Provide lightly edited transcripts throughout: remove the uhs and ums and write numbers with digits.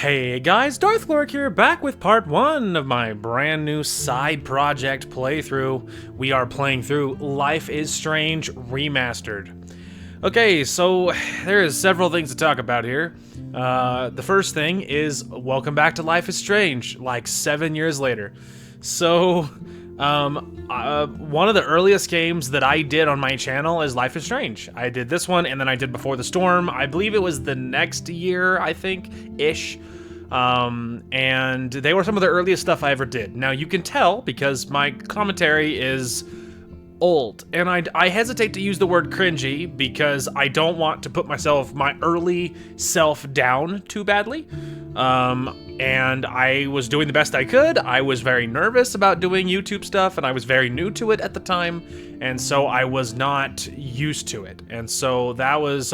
Hey guys, Darth Lork here, back with part 1 of my brand new side project playthrough. We are playing through Life is Strange Remastered. Okay, so there's several things to talk about here. The first thing is, welcome back to Life is Strange, like 7 years later. So, one of the earliest games that I did on my channel is Life is Strange. I did this one, and then I did Before the Storm. I believe it was the next year, I think-ish. And they were some of the earliest stuff I ever did. Now, you can tell because my commentary is old, and I hesitate to use the word cringy because I don't want to put my early self down too badly. And I was doing the best I could. I was very nervous about doing YouTube stuff, and I was very new to it at the time, and so I was not used to it. And so that was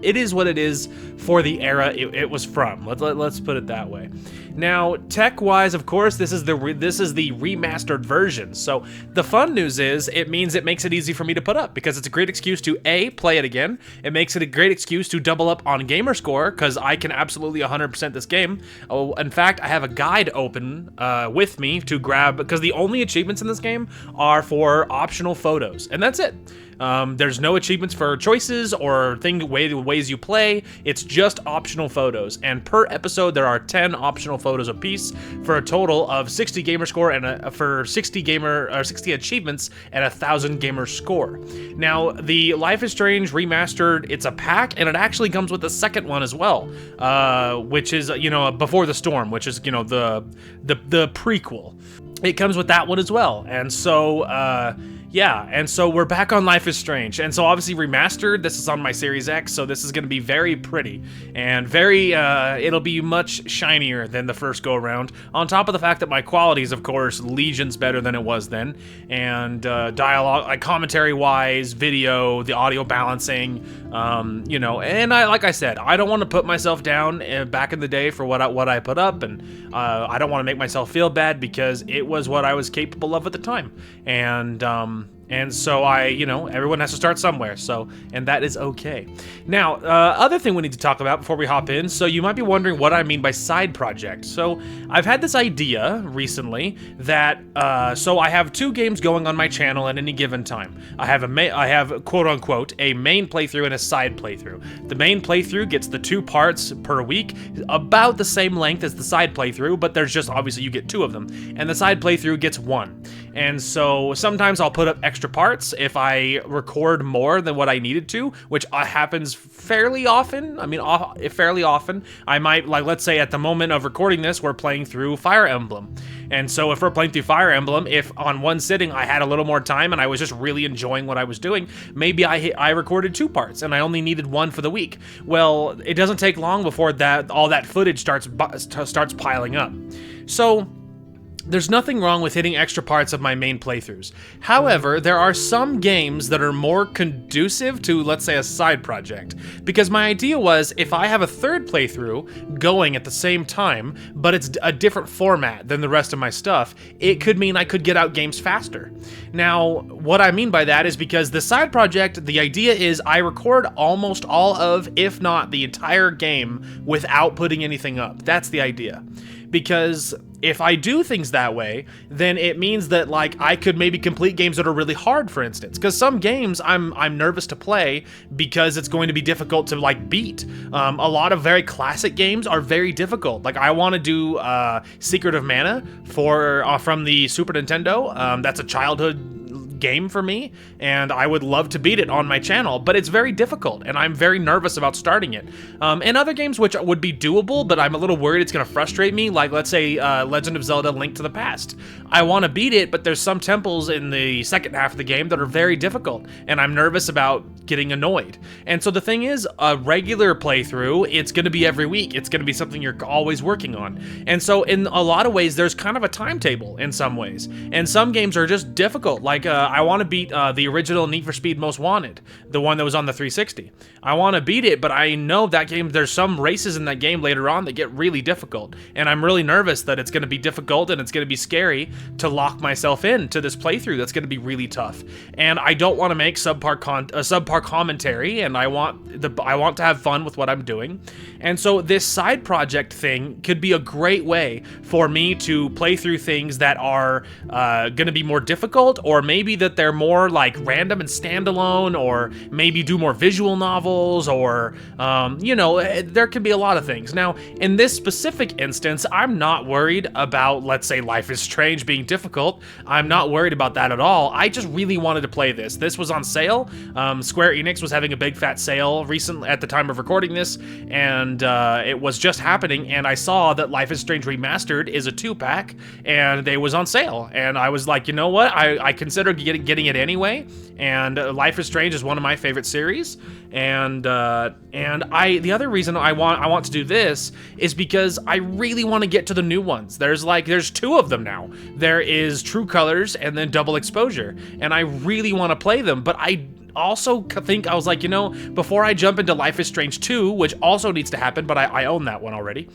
it is what it is for the era it was from. Let's put it that way. Now, tech-wise, of course, this is the remastered version. So the fun news is it means it makes it easy for me to put up because it's a great excuse to A, play it again. It makes it a great excuse to double up on gamer score because I can absolutely 100% this game. Oh, in fact, I have a guide open with me to grab, because the only achievements in this game are for optional photos, and that's it. There's no achievements for choices or ways you play. It's just optional photos, and per episode there are 10 optional photos apiece for a total of 60 gamer score and for 60 achievements and 1,000 gamer score. Now, the Life is Strange Remastered, it's a pack, and it actually comes with the second one as well, which is Before the Storm, which is the prequel. It comes with that one as well, and so. Yeah, and so we're back on Life is Strange, and so obviously remastered, this is on my Series X, so this is going to be very pretty, and it'll be much shinier than the first go-around, on top of the fact that my quality is, of course, legions better than it was then, and dialogue, commentary-wise, video, the audio balancing, and like I said, I don't want to put myself down back in the day for what I put up, and I don't want to make myself feel bad because it was what I was capable of at the time, and so everyone has to start somewhere, and that is okay. Now, other thing we need to talk about before we hop in, so you might be wondering what I mean by side project. So I've had this idea recently that, so I have 2 games going on my channel at any given time. I have quote unquote a main playthrough and a side playthrough. The main playthrough gets the 2 parts per week, about the same length as the side playthrough, but there's just, obviously you get 2 of them, and the side playthrough gets 1. And so sometimes I'll put up extra parts if I record more than what I needed to, which happens fairly often. I mean, fairly often. I might, like, let's say at the moment of recording this, we're playing through Fire Emblem. And so if we're playing through Fire Emblem, if on one sitting I had a little more time and I was just really enjoying what I was doing, maybe I recorded 2 parts and I only needed 1 for the week. Well, it doesn't take long before all that footage starts piling up. So there's nothing wrong with hitting extra parts of my main playthroughs. However, there are some games that are more conducive to, let's say, a side project. Because my idea was, if I have a 3rd playthrough going at the same time, but it's a different format than the rest of my stuff, it could mean I could get out games faster. Now, what I mean by that is because the side project, the idea is I record almost all of, if not the entire game, without putting anything up. That's the idea. Because if I do things that way, then it means that, like, I could maybe complete games that are really hard, for instance. Because some games I'm nervous to play because it's going to be difficult to, like, beat. A lot of very classic games are very difficult. Like, I want to do Secret of Mana from the Super Nintendo. That's a childhood game for me, and I would love to beat it on my channel, but it's very difficult, and I'm very nervous about starting it. And other games which would be doable, but I'm a little worried it's going to frustrate me, like, let's say, Legend of Zelda: Link to the Past. I want to beat it, but there's some temples in the second half of the game that are very difficult, and I'm nervous about getting annoyed. And so the thing is, a regular playthrough, it's going to be every week. It's going to be something you're always working on. And so in a lot of ways, there's kind of a timetable in some ways. And some games are just difficult, like I want to beat the original Need for Speed Most Wanted, the one that was on the 360. I want to beat it, but I know that game, there's some races in that game later on that get really difficult, and I'm really nervous that it's going to be difficult and it's going to be scary to lock myself in to this playthrough that's going to be really tough. And I don't want to make subpar our commentary, and I want to have fun with what I'm doing. And so this side project thing could be a great way for me to play through things that are going to be more difficult, or maybe that they're more like random and standalone, or maybe do more visual novels, or you know, there can be a lot of things. Now, in this specific instance, I'm not worried about, let's say, Life is Strange being difficult. I'm not worried about that at all. I just really wanted to play this. This was on sale. Square Enix was having a big fat sale recently at the time of recording this, and it was just happening, and I saw that Life is Strange Remastered is a 2-pack, and it was on sale, and I was like, you know what, I considered getting it anyway, and Life is Strange is one of my favorite series, and the other reason I want to do this is because I really want to get to the new ones. There's 2 of them now. There is True Colors and then Double Exposure, and I really want to play them, but I also think, I was like, you know, before I jump into Life is Strange 2, which also needs to happen, but I own that one already,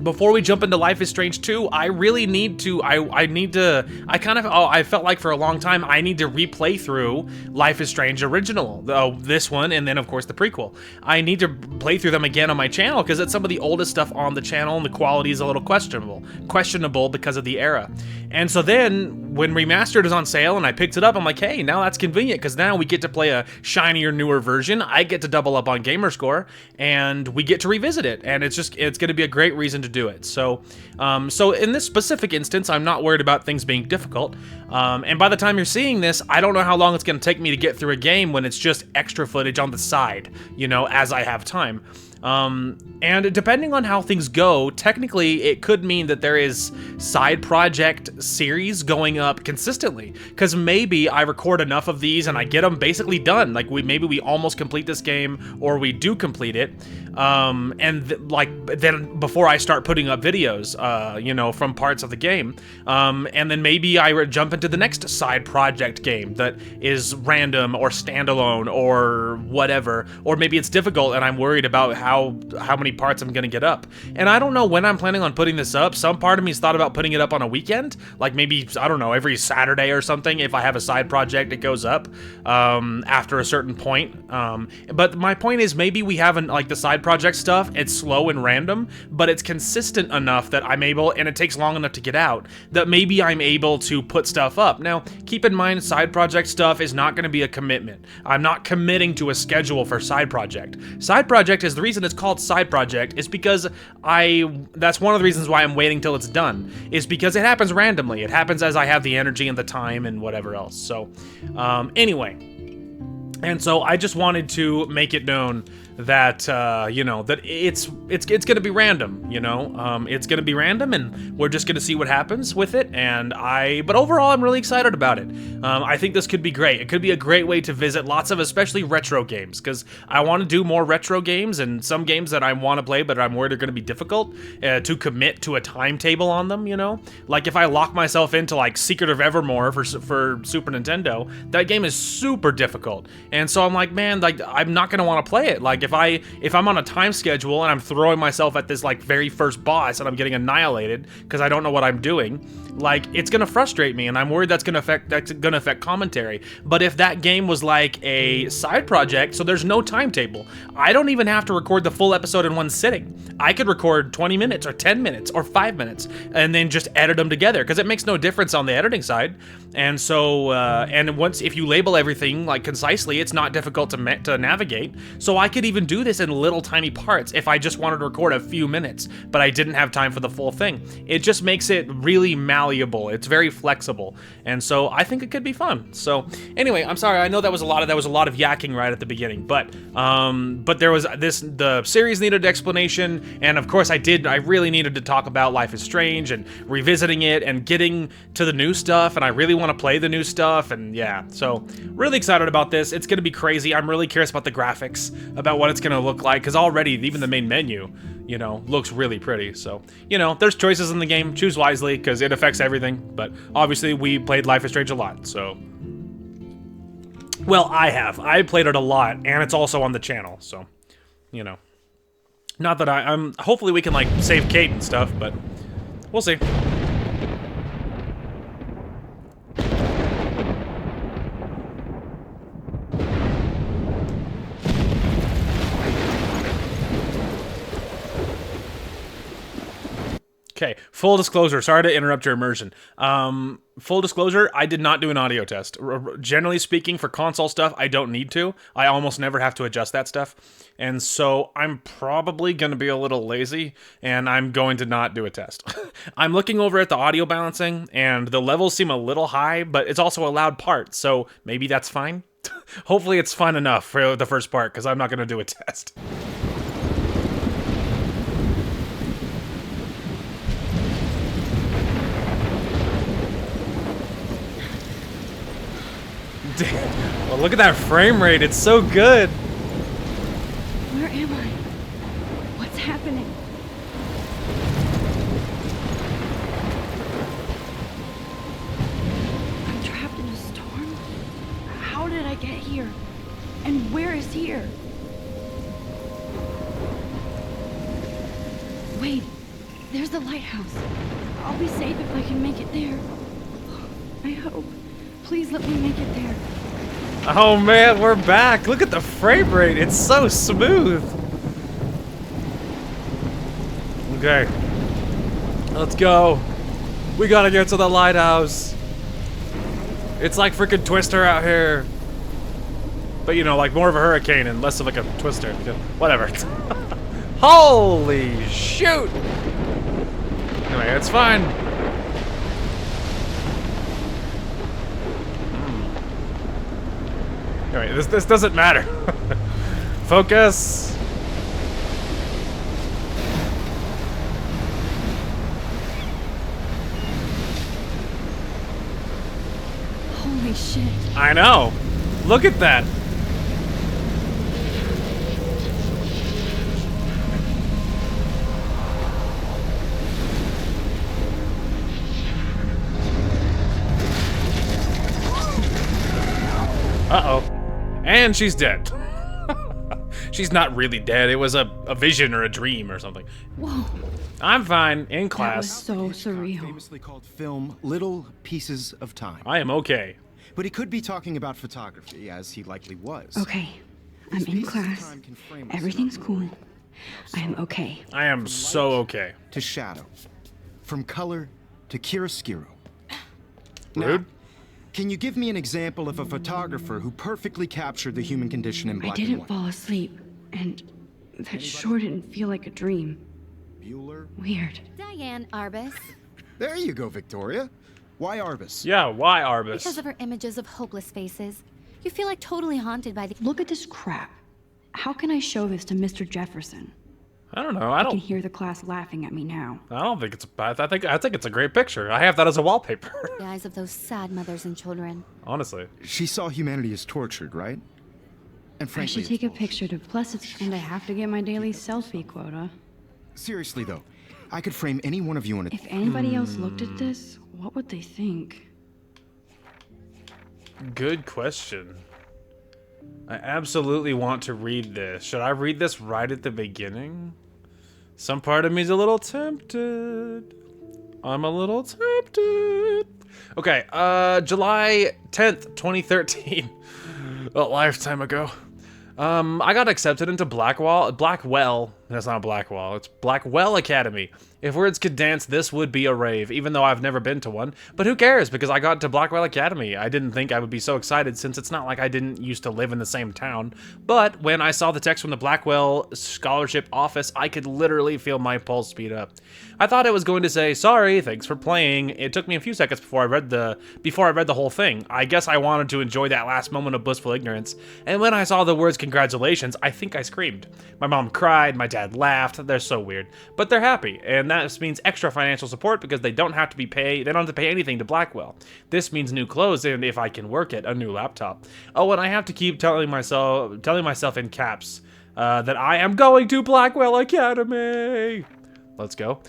before we jump into Life is Strange 2, I really need to, I felt like for a long time, I need to replay through Life is Strange original, this one, and then of course the prequel. I need to play through them again on my channel, because it's some of the oldest stuff on the channel, and the quality is a little questionable because of the era. And so then, when Remastered is on sale and I picked it up, I'm like, hey, now that's convenient, because now we get to play a shinier, newer version, I get to double up on Gamerscore, and we get to revisit it, and it's going to be a great reason to do it. So in this specific instance, I'm not worried about things being difficult, and by the time you're seeing this, I don't know how long it's going to take me to get through a game when it's just extra footage on the side, you know, as I have time. And depending on how things go, technically it could mean that there is side project series going up consistently, because maybe I record enough of these and I get them basically done. Like maybe we almost complete this game, or we do complete it, then before I start putting up videos, you know, from parts of the game, and then maybe I jump into the next side project game that is random or standalone or whatever, or maybe it's difficult and I'm worried about how many parts I'm gonna get up. And I don't know when I'm planning on putting this up. Some part of me's thought about putting it up on a weekend, like maybe, I don't know, every Saturday or something. If I have a side project, it goes up after a certain point. But my point is, maybe we haven't, like the side project stuff, it's slow and random, but it's consistent enough that I'm able, and it takes long enough to get out, that maybe I'm able to put stuff up. Now, keep in mind, side project stuff is not gonna be a commitment. I'm not committing to a schedule for side project. Side project is the reason it's called side project, is because that's one of the reasons why I'm waiting till it's done, is because it happens randomly. It happens as I have the energy and the time and whatever else. So anyway, and so I just wanted to make it known that you know, that it's gonna be random, you know, it's gonna be random, and we're just gonna see what happens with it. But overall, I'm really excited about it. I think this could be great. It could be a great way to visit lots of, especially retro games, because I want to do more retro games, and some games that I want to play, but I'm worried are gonna be difficult to commit to a timetable on them, you know. Like if I lock myself into like Secret of Evermore for Super Nintendo, that game is super difficult, and so I'm like, man, like I'm not gonna want to play it. Like if I'm on a time schedule and I'm throwing myself at this like very first boss and I'm getting annihilated because I don't know what I'm doing, like it's gonna frustrate me, and I'm worried that's gonna affect commentary. But if that game was like a side project, so there's no timetable, I don't even have to record the full episode in one sitting. I could record 20 minutes or 10 minutes or 5 minutes and then just edit them together, because it makes no difference on the editing side. And so if you label everything like concisely, it's not difficult to navigate. So I could even do this in little tiny parts if I just wanted to record a few minutes, but I didn't have time for the full thing. It just makes it really malleable. It's very flexible, and so I think it could be fun. So anyway, I'm sorry. I know that was a lot of yakking right at the beginning, but there was the series needed explanation, and of course I really needed to talk about Life is Strange and revisiting it and getting to the new stuff, and I really want to play the new stuff, and yeah, so really excited about this. It's gonna be crazy. I'm really curious about the graphics, about what it's gonna look like, because already even the main menu, you know, looks really pretty. So, you know, there's choices in the game. Choose wisely, because it affects everything. But obviously we played Life is Strange a lot, so, well, I played it a lot, and it's also on the channel, so, you know, not that I'm hopefully we can like save Kate and stuff, but we'll see. Okay, full disclosure. Sorry to interrupt your immersion. Full disclosure, I did not do an audio test. Generally speaking, for console stuff, I don't need to. I almost never have to adjust that stuff. And so I'm probably going to be a little lazy, and I'm going to not do a test. I'm looking over at the audio balancing, and the levels seem a little high, but it's also a loud part, so maybe that's fine. Hopefully it's fun enough for the first part, because I'm not going to do a test. Well, look at that frame rate. It's so good. Where am I? What's happening? I'm trapped in a storm? How did I get here? And where is here? Wait, there's the lighthouse. I'll be safe if I can make it there. I hope. Please let me make it there. Oh man, we're back. Look at the frame rate. It's so smooth. Okay. Let's go. We gotta get to the lighthouse. It's like freaking Twister out here. But you know, like more of a hurricane and less of like a Twister. Whatever. Holy shoot. Anyway, it's fine. Anyway, this doesn't matter. Focus. Holy shit. I know. Look at that. Uh-oh. And she's dead. She's not really dead. It was a vision or a dream or something. Whoa. I'm fine. In That class. was so surreal. Famously called film Little Pieces of Time. I am okay. But he could be talking about photography, as he likely was. Okay. I'm in class. Everything's cool. I am okay. I am so okay. To shadow. From color to chiaroscuro. Rude? Can you give me an example of a photographer who perfectly captured the human condition in I black and didn't white? fall asleep, and that sure didn't feel like a dream. Bueller? Weird. Diane Arbus. There you go, Victoria. Why Arbus? Yeah, why Arbus? Because of her images of hopeless faces. You feel like totally haunted by the... Look at this crap. How can I show this to Mr. Jefferson? I don't know. I I can don't hear the class laughing at me now. think it's bad. I think it's a great picture. I have that as a wallpaper. eyes of those sad mothers and children. Honestly. She saw humanity as tortured, right? And I frankly, should take a it's picture to plus it's and I have to get my daily selfie quota. seriously though, I could frame any one of you in a If anybody else looked at this, what would they think? Good question. I absolutely want to read this. Should I read this right at the beginning? Some part of me's a little tempted. I'm a little tempted. Okay, July 10th, 2013. A lifetime ago. I got accepted into Blackwell. That's not Blackwell. It's Blackwell Academy. If words could dance, this would be a rave, even though I've never been to one. But who cares, because I got to Blackwell Academy. I didn't think I would be so excited, since it's not like I didn't used to live in the same town. But when I saw the text from the Blackwell Scholarship Office, I could literally feel my pulse speed up. I thought it was going to say, sorry, thanks for playing. It took me a few seconds before I read the whole thing. I guess I wanted to enjoy that last moment of blissful ignorance. And when I saw the words congratulations, I think I screamed. My mom cried, my dad laughed. They're so weird. But they're happy, and that means extra financial support because they don't have to pay anything to Blackwell. This means new clothes and, if I can work it, a new laptop. Oh, and I have to keep telling myself in caps that I am going to Blackwell Academy. Let's go.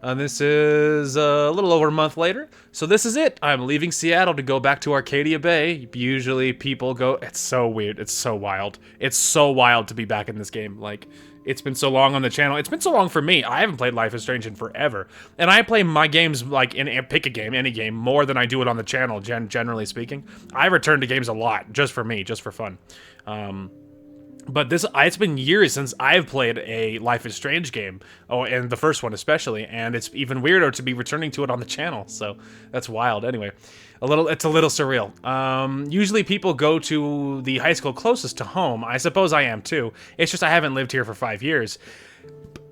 This is a little over a month later. So this is it. I'm leaving Seattle to go back to Arcadia Bay. Usually people go... It's so weird. It's so wild. It's so wild to be back in this game. Like, it's been so long on the channel. It's been so long for me. I haven't played Life is Strange in forever. And I play my games, like, pick a game, any game, more than I do it on the channel, generally speaking. I return to games a lot, just for me, just for fun. But it's been years since I've played a Life is Strange game. Oh, and the first one especially, and it's even weirder to be returning to it on the channel. So that's wild. Anyway, it's a little surreal. Usually people go to the high school closest to home. I suppose I am too. It's just I haven't lived here for 5 years.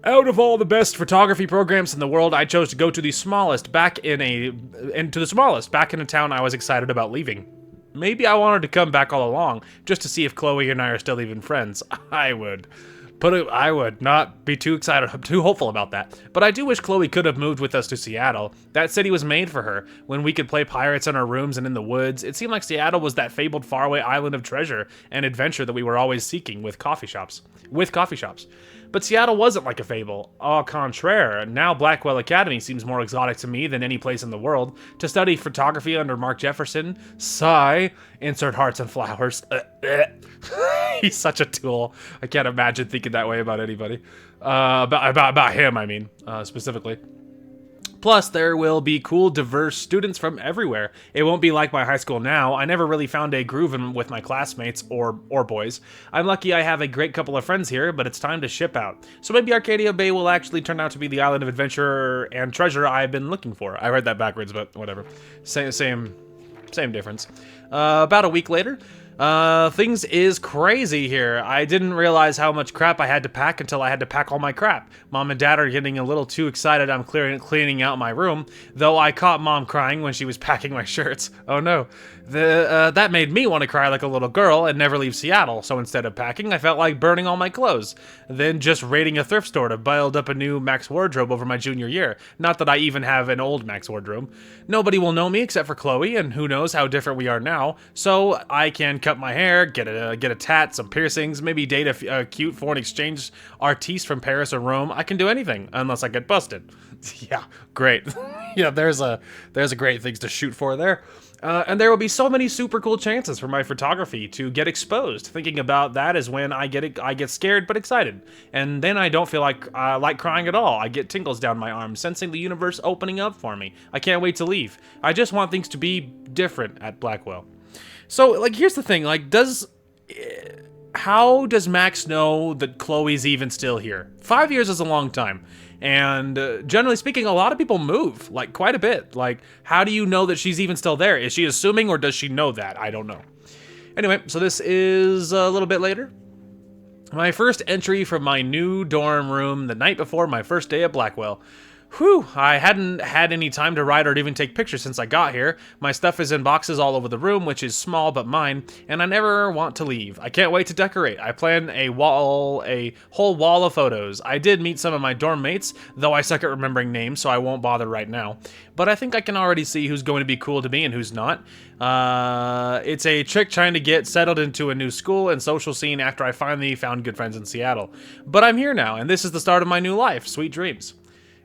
Out of all the best photography programs in the world, I chose to go to the smallest back in a town I was excited about leaving. Maybe I wanted to come back all along, just to see if Chloe and I are still even friends. I would not be too hopeful about that. But I do wish Chloe could have moved with us to Seattle. That city was made for her, when we could play pirates in our rooms and in the woods. It seemed like Seattle was that fabled faraway island of treasure and adventure that we were always seeking with coffee shops. But Seattle wasn't like a fable. Au contraire, now Blackwell Academy seems more exotic to me than any place in the world. To study photography under Mark Jefferson, sigh, insert hearts and flowers. He's such a tool. I can't imagine thinking that way about anybody. About him, I mean, specifically. Plus, there will be cool, diverse students from everywhere. It won't be like my high school now. I never really found a groove with my classmates or boys. I'm lucky I have a great couple of friends here, but it's time to ship out. So maybe Arcadia Bay will actually turn out to be the island of adventure and treasure I've been looking for. I read that backwards, but whatever. Same difference. About a week later, things is crazy here. I didn't realize how much crap I had to pack until I had to pack all my crap. Mom and Dad are getting a little too excited I'm cleaning out my room, though I caught Mom crying when she was packing my shirts. Oh no. That made me want to cry like a little girl and never leave Seattle, so instead of packing, I felt like burning all my clothes. Then just raiding a thrift store to build up a new Max wardrobe over my junior year. Not that I even have an old Max wardrobe. Nobody will know me except for Chloe, and who knows how different we are now, so I can cut my hair, get a tat, some piercings, maybe date a cute foreign exchange artiste from Paris or Rome. I can do anything, unless I get busted. Yeah, great. Yeah, there's a great things to shoot for there. And there will be so many super cool chances for my photography to get exposed. Thinking about that is when I get scared but excited, and then I don't feel like crying at all. I get tingles down my arms, sensing the universe opening up for me. I can't wait to leave. I just want things to be different at Blackwell. So, like, here's the thing. Like, how does Max know that Chloe's even still here? 5 years is a long time. And generally speaking, a lot of people move, like, quite a bit. Like, how do you know that she's even still there? Is she assuming, or does she know that? I don't know. Anyway, so this is a little bit later. My first entry from my new dorm room the night before my first day at Blackwell. Whew, I hadn't had any time to write or even take pictures since I got here. My stuff is in boxes all over the room, which is small but mine, and I never want to leave. I can't wait to decorate. I plan a whole wall of photos. I did meet some of my dorm mates, though I suck at remembering names, so I won't bother right now. But I think I can already see who's going to be cool to me and who's not. It's a trick trying to get settled into a new school and social scene after I finally found good friends in Seattle. But I'm here now, and this is the start of my new life. Sweet dreams.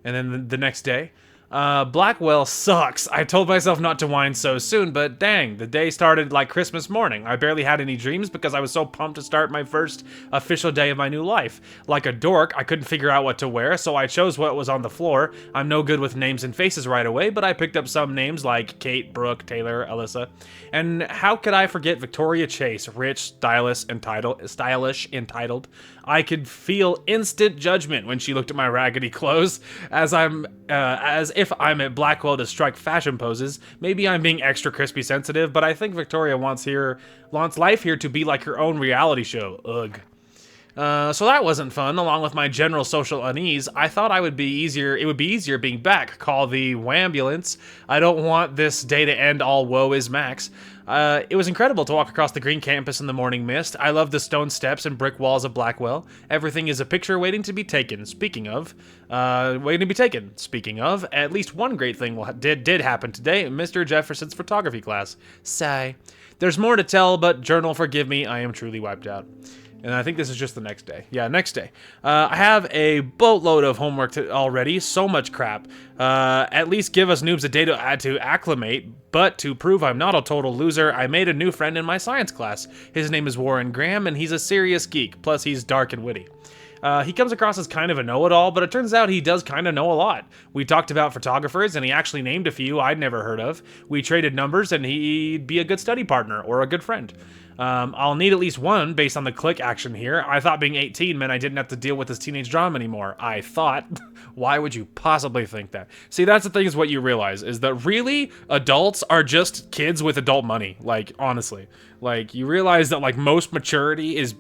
And then the next day, Blackwell sucks. I told myself not to whine so soon, but dang, the day started like Christmas morning. I barely had any dreams because I was so pumped to start my first official day of my new life. Like a dork, I couldn't figure out what to wear, so I chose what was on the floor. I'm no good with names and faces right away, but I picked up some names like Kate, Brooke, Taylor, Alyssa. And how could I forget Victoria Chase, rich, stylish, entitled. I could feel instant judgment when she looked at my raggedy clothes, as if I'm at Blackwell to strike fashion poses. Maybe I'm being extra crispy sensitive, but I think Victoria wants life here to be like her own reality show. Ugh. So that wasn't fun. Along with my general social unease, I thought it would be easier being back. Call the wambulance. I don't want this day to end all woe is Max. It was incredible to walk across the green campus in the morning mist. I love the stone steps and brick walls of Blackwell. Everything is a picture waiting to be taken. Speaking of, at least one great thing did happen today. Mr. Jefferson's photography class. Sigh. There's more to tell, but journal, forgive me, I am truly wiped out. And I think this is just the next day. Yeah, next day. I have a boatload of homework already. So much crap. At least give us noobs a day to acclimate. But to prove I'm not a total loser, I made a new friend in my science class. His name is Warren Graham, and he's a serious geek. Plus, he's dark and witty. He comes across as kind of a know-it-all, but it turns out he does kind of know a lot. We talked about photographers, and he actually named a few I'd never heard of. We traded numbers, and he'd be a good study partner or a good friend. I'll need at least one based on the click action here. I thought being 18 meant I didn't have to deal with this teenage drama anymore. I thought. Why would you possibly think that? See, that's the thing, is what you realize is that really adults are just kids with adult money. Like, honestly. Like, you realize that, like, most maturity is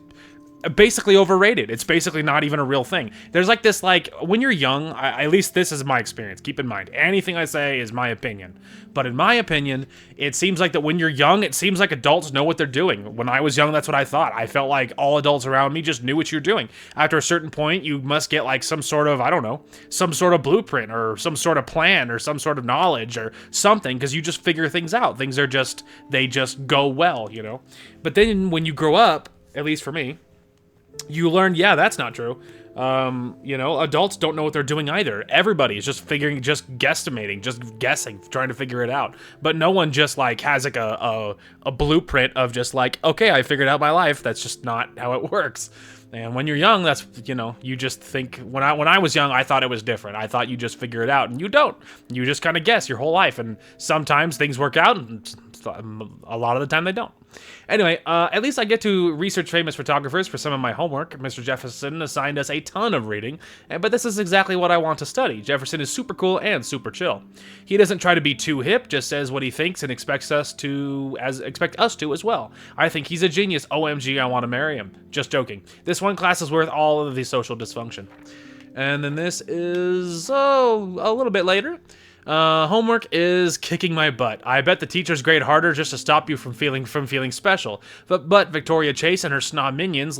basically overrated. It's basically not even a real thing. There's like this, like, when you're young, at least this is my experience. Keep in mind, anything I say is my opinion. But in my opinion, it seems like that when you're young, it seems like adults know what they're doing. When I was young, that's what I thought. I felt like all adults around me just knew what you're doing. After a certain point, you must get like some sort of, I don't know, some sort of blueprint or some sort of plan or some sort of knowledge or something, because you just figure things out. Things are just, they just go well, you know? But then when you grow up, at least for me, you learn, yeah, that's not true. You know, adults don't know what they're doing either. Everybody is just figuring, just guesstimating, just guessing, trying to figure it out. But no one just like has like a blueprint of just like, okay, I figured out my life. That's just not how it works. And when you're young, that's, you know, you just think, when I was young, I thought it was different. I thought you just figure it out, and you don't. You just kind of guess your whole life, and sometimes things work out, and a lot of the time they don't. Anyway, at least I get to research famous photographers for some of my homework. Mr. Jefferson assigned us a ton of reading, but this is exactly what I want to study. Jefferson is super cool and super chill. He doesn't try to be too hip, just says what he thinks and expect us to as well. I think he's a genius. OMG, I want to marry him. Just joking. This one class is worth all of the social dysfunction. And then this is, a little bit later. Homework is kicking my butt. I bet the teachers grade harder just to stop you from feeling special. But Victoria Chase and her snob minions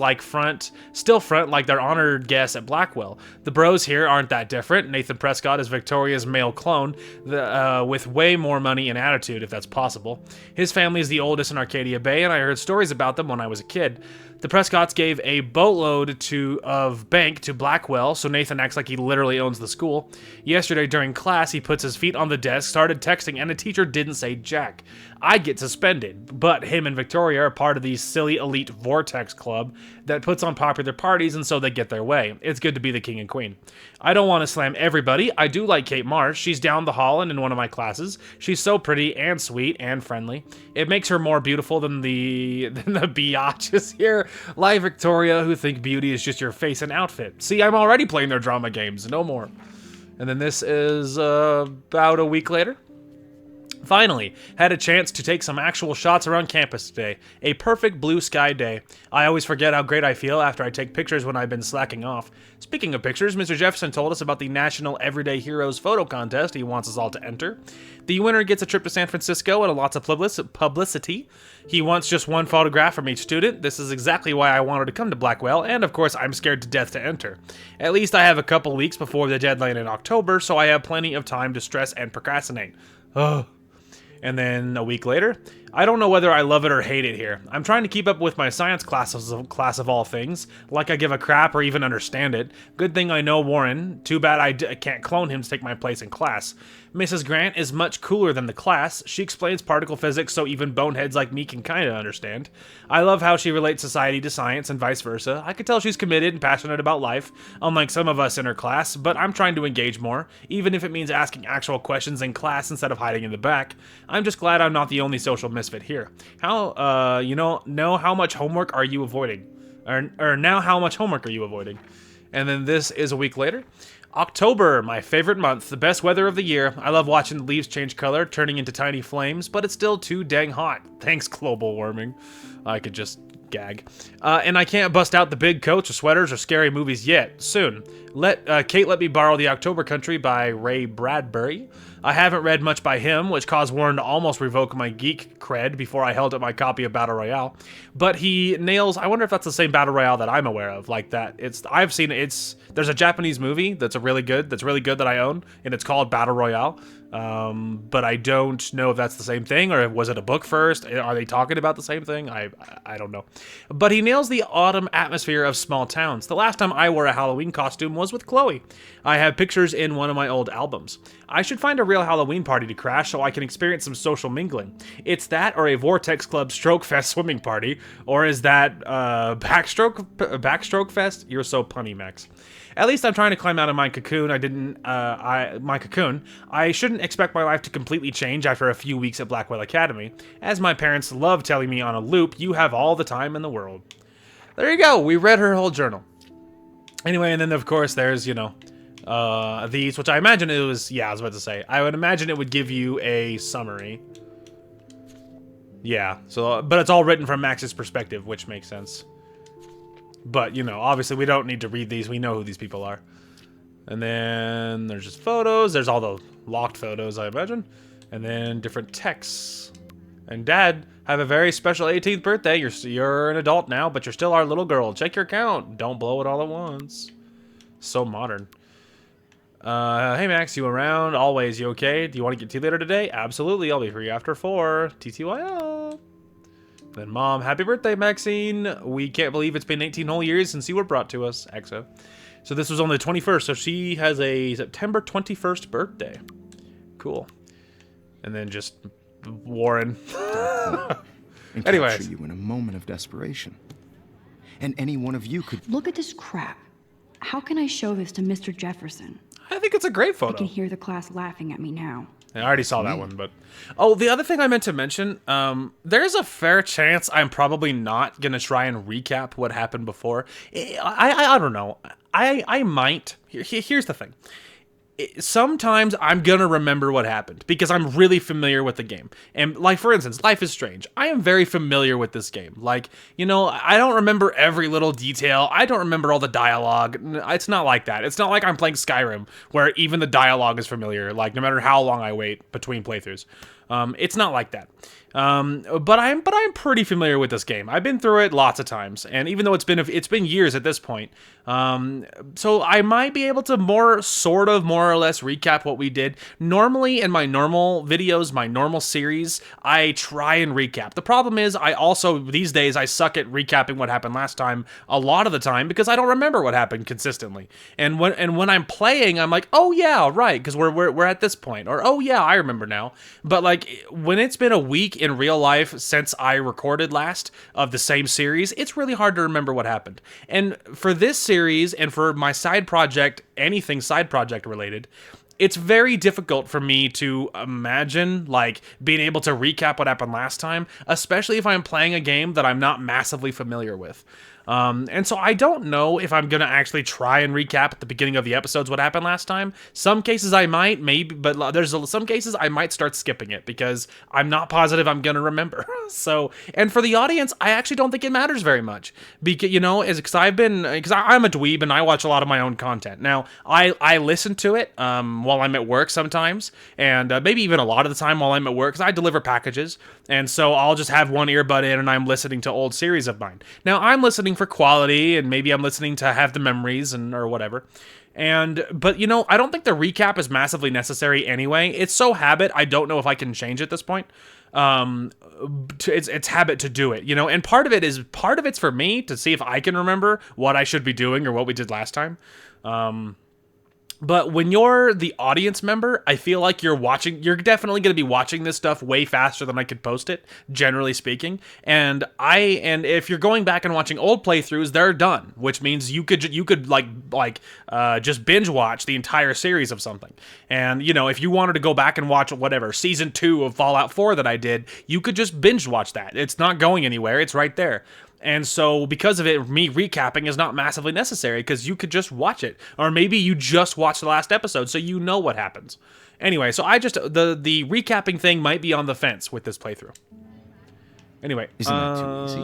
still front like they're honored guests at Blackwell. The bros here aren't that different. Nathan Prescott is Victoria's male clone, with way more money and attitude, if that's possible. His family is the oldest in Arcadia Bay, and I heard stories about them when I was a kid. The Prescotts gave a boatload of bank to Blackwell, so Nathan acts like he literally owns the school. Yesterday during class, he puts his feet on the desk, started texting, and the teacher didn't say jack. I get suspended, but him and Victoria are part of the silly elite Vortex Club that puts on popular parties, and so they get their way. It's good to be the king and queen. I don't want to slam everybody. I do like Kate Marsh. She's down the hall and in one of my classes. She's so pretty and sweet and friendly. It makes her more beautiful than the biatches here, like Victoria, who think beauty is just your face and outfit. See, I'm already playing their drama games. No more. And then this is about a week later. Finally, had a chance to take some actual shots around campus today. A perfect blue sky day. I always forget how great I feel after I take pictures when I've been slacking off. Speaking of pictures, Mr. Jefferson told us about the National Everyday Heroes photo contest he wants us all to enter. The winner gets a trip to San Francisco and lots of publicity. He wants just one photograph from each student. This is exactly why I wanted to come to Blackwell, and of course I'm scared to death to enter. At least I have a couple weeks before the deadline in October, so I have plenty of time to stress and procrastinate. Ugh. And then a week later, I don't know whether I love it or hate it here. I'm trying to keep up with my science class of all things, like I give a crap or even understand it. Good thing I know Warren. Too bad I can't clone him to take my place in class. Mrs. Grant is much cooler than the class. She explains particle physics so even boneheads like me can kinda understand. I love how she relates society to science and vice versa. I could tell she's committed and passionate about life, unlike some of us in her class, but I'm trying to engage more, even if it means asking actual questions in class instead of hiding in the back. I'm just glad I'm not the only social misfit here. How much homework are you avoiding? Or now how much homework are you avoiding? And then this is a week later. October, my favorite month, the best weather of the year. I love watching the leaves change color, turning into tiny flames, but it's still too dang hot. Thanks, global warming. I could just gag. And I can't bust out the big coats or sweaters or scary movies yet. Soon. Kate let me borrow The October Country by Ray Bradbury. I haven't read much by him, which caused Warren to almost revoke my geek cred before I held up my copy of Battle Royale. But he nails, I wonder if that's the same Battle Royale that I'm aware of, like that. I've seen it, there's a Japanese movie that's really good that I own, and it's called Battle Royale. But I don't know if that's the same thing, or was it a book first? Are they talking about the same thing? I don't know. But he nails the autumn atmosphere of small towns. The last time I wore a Halloween costume was with Chloe. I have pictures in one of my old albums. I should find a real Halloween party to crash so I can experience some social mingling. It's that or a Vortex Club Stroke Fest swimming party, or is that Backstroke Fest? You're so punny, Max. At least I'm trying to climb out of my cocoon. I shouldn't expect my life to completely change after a few weeks at Blackwell Academy. As my parents love telling me on a loop, you have all the time in the world. There you go. We read her whole journal. Anyway, and then of course there's, you know, these, which I imagine it was, yeah, I was about to say. I would imagine it would give you a summary. Yeah, so, but it's all written from Max's perspective, which makes sense. But, you know, obviously we don't need to read these. We know who these people are. And then there's just photos. There's all the locked photos, I imagine. And then different texts. And Dad, have a very special 18th birthday. You're an adult now, but you're still our little girl. Check your count. Don't blow it all at once. So modern. Hey Max, you around? Always. You okay? Do you want to get tea later today? Absolutely. I'll be free after 4. TTYL. Then Mom, happy birthday, Maxine. We can't believe it's been 18 whole years since you were brought to us. EXO. So this was on the 21st, so she has a September 21st birthday. Cool. And then just Warren. And Anyways. capture you in a moment of desperation. And any one of you could... Look at this crap. How can I show this to Mr. Jefferson? I think it's a great I photo. can hear the class laughing at me now. I already saw that one, but... Oh, the other thing I meant to mention, there's a fair chance I'm probably not going to try and recap what happened before. I don't know. I might. Here's the thing. Sometimes I'm gonna remember what happened because I'm really familiar with the game. And like, for instance, Life is Strange. I am very familiar with this game. Like, you know, I don't remember every little detail. I don't remember all the dialogue. It's not like that. It's not like I'm playing Skyrim where even the dialogue is familiar, like no matter how long I wait between playthroughs. It's not like that. But I'm pretty familiar with this game. I've been through it lots of times, and even though it's been years at this point, so I might be able to more or less recap what we did. Normally in my normal videos, my normal series, I try and recap. The problem is I also these days I suck at recapping what happened last time a lot of the time because I don't remember what happened consistently. And when I'm playing, I'm like, oh yeah, right, because we're at this point, or oh yeah, I remember now. But like when it's been a week in real life since I recorded last of the same series, it's really hard to remember what happened. And for this series and for my side project, anything side project related, it's very difficult for me to imagine like being able to recap what happened last time, especially if I'm playing a game that I'm not massively familiar with. And so I don't know if I'm gonna actually try and recap at the beginning of the episodes what happened last time. Some cases I might, maybe, but there's some cases I might start skipping it because I'm not positive I'm gonna remember. So, and for the audience, I actually don't think it matters very much because, you know, because I'm a dweeb and I watch a lot of my own content. Now, I listen to it while I'm at work sometimes, and maybe even a lot of the time while I'm at work because I deliver packages, and so I'll just have one earbud in and I'm listening to old series of mine. Now, I'm listening for quality, and maybe I'm listening to have the memories or whatever. But you know, I don't think the recap is massively necessary anyway. It's so habit, I don't know if I can change at this point. It's habit to do it, you know, and part of it's for me to see if I can remember what I should be doing or what we did last time. But when you're the audience member, I feel like you're definitely going to be watching this stuff way faster than I could post it, generally speaking. And if you're going back and watching old playthroughs, they're done, which means you could just binge watch the entire series of something. And, you know, if you wanted to go back and watch whatever, season 2 of Fallout 4 that I did, you could just binge watch that. It's not going anywhere. It's right there. And so because of it, me recapping is not massively necessary because you could just watch it. Or maybe you just watched the last episode so you know what happens. Anyway, so the recapping thing might be on the fence with this playthrough. Anyway. Isn't that too easy?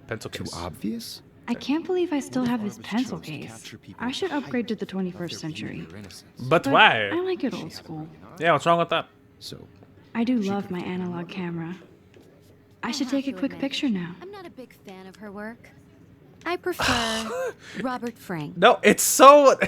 Pencil case. Too obvious? I can't believe I still have this pencil case. I should upgrade to the 21st century. But why? I like it old school. Yeah, what's wrong with that? So, I do love my analog camera. I should take a quick picture now. I'm not a big fan of her work. I prefer Robert Frank. No, it's so...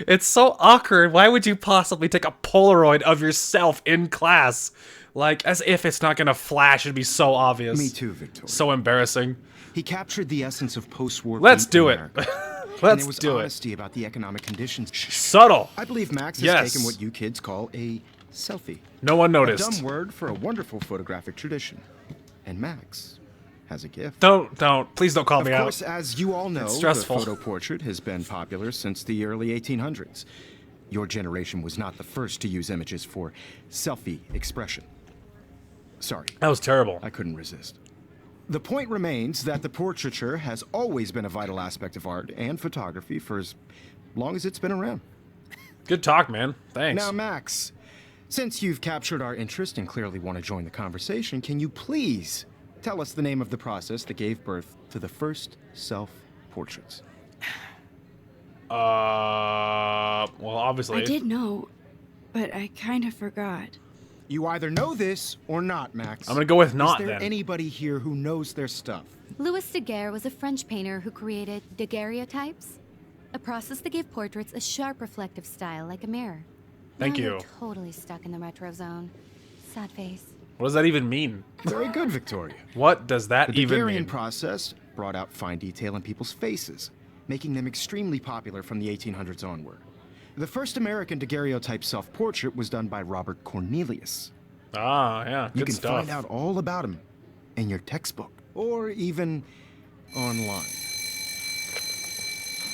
It's so awkward. Why would you possibly take a Polaroid of yourself in class? Like, as if it's not gonna flash. It'd be so obvious. Me too, Victoria. So embarrassing. He captured the essence of post-war. Let's beat do in it. America. And Let's it was do it. honesty about the economic conditions. Subtle. I believe Max has Yes. taken what you kids call a selfie. No one A noticed. dumb word for a wonderful photographic tradition. And Max has a gift. Don't. Please don't call Of me course, out. as you all know, It's the stressful. photo portrait has been popular since the early 1800s. Your generation was not the first to use images for selfie expression. Sorry, That was terrible. I couldn't resist. The point remains that the portraiture has always been a vital aspect of art and photography for as long as it's been around. Good talk, man. Thanks. Now, Max, since you've captured our interest and clearly want to join the conversation, can you please tell us the name of the process that gave birth to the first self-portraits? Well, obviously. I did know, but I kind of forgot. You either know this or not, Max. I'm gonna go with not Is there then. anybody here who knows their stuff? Louis Daguerre was a French painter who created daguerreotypes, a process that gave portraits a sharp reflective style like a mirror. Thank Now you. You're totally stuck in the retro zone. Sad face. What does that even mean? Very good, Victoria. What does that The even Daguerrean mean? process brought out fine detail in people's faces, making them extremely popular from the 1800s onward. The first American daguerreotype self-portrait was done by Robert Cornelius. Ah, yeah. You Good can stuff. find out all about him in your textbook, or even online.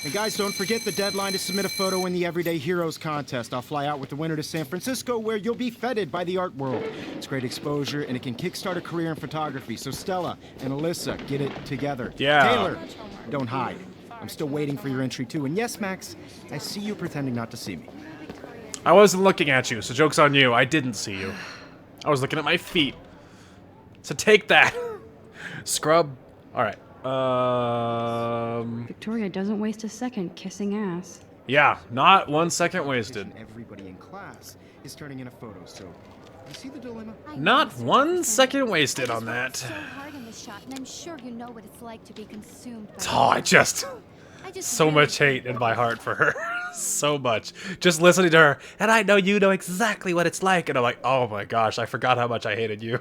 And guys, don't forget the deadline to submit a photo in the Everyday Heroes contest. I'll fly out with the winner to San Francisco, where you'll be feted by the art world. It's great exposure, and it can kickstart a career in photography. So Stella and Alyssa, get it together. Yeah. Taylor, don't hide. I'm still waiting for your entry too. And yes, Max, I see you pretending not to see me. I wasn't looking at you, so joke's on you. I didn't see you. I was looking at my feet. So take that. Scrub. Alright. Victoria doesn't waste a second kissing ass. Yeah, not 1 second wasted. Everybody in class is turning in a photo, so you see the dilemma? Not 1 second wasted I on that. So hard in this shot, and I'm sure you know what it's like to be consumed by Oh, I just... just So really much hate in my heart for her. So much. Just listening to her, and I know you know exactly what it's like. And I'm like, oh my gosh, I forgot how much I hated you.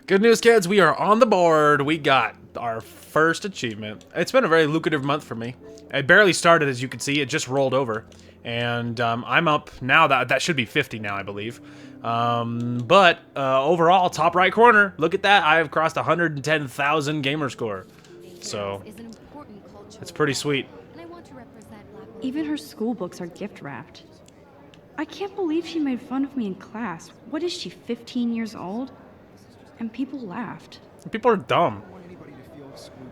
Good news, kids. We are on the board. We got our first achievement. It's been a very lucrative month for me. It barely started, as you can see. It just rolled over. And I'm up now. That should be 50 now, I believe. But overall, top right corner. Look at that. I have crossed 110,000 gamer score. So is an important cultural it's pretty sweet. and I want to represent Black women. Even her school books are gift wrapped. I can't believe she made fun of me in class. What is she, 15 years old? And people laughed. People are dumb.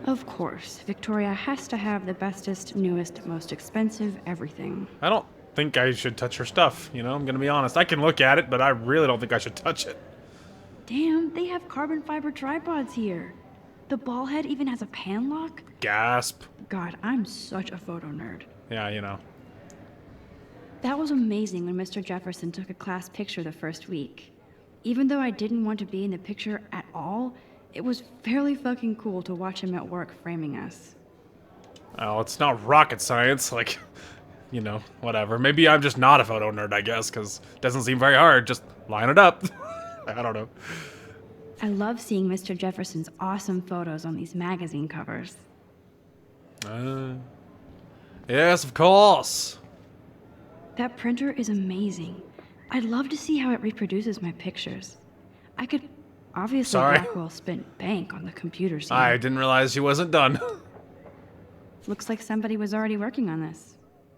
Of course, Victoria has to have the bestest, newest, most expensive everything. I don't think I should touch her stuff, you know? I'm gonna be honest. I can look at it, but I really don't think I should touch it. Damn, they have carbon fiber tripods here. The ball head even has a pan lock? Gasp. God, I'm such a photo nerd. Yeah, you know. That was amazing when Mr. Jefferson took a class picture the first week. Even though I didn't want to be in the picture at all, it was fairly fucking cool to watch him at work framing us. Oh, it's not rocket science. Like, you know, whatever. Maybe I'm just not a photo nerd, I guess, because it doesn't seem very hard. Just line it up. I don't know. I love seeing Mr. Jefferson's awesome photos on these magazine covers. Yes, of course. That printer is amazing. I'd love to see how it reproduces my pictures. I could obviously Sorry. Blackwell spent bank on the computers here. I didn't realize she wasn't done. Looks like somebody was already working on this.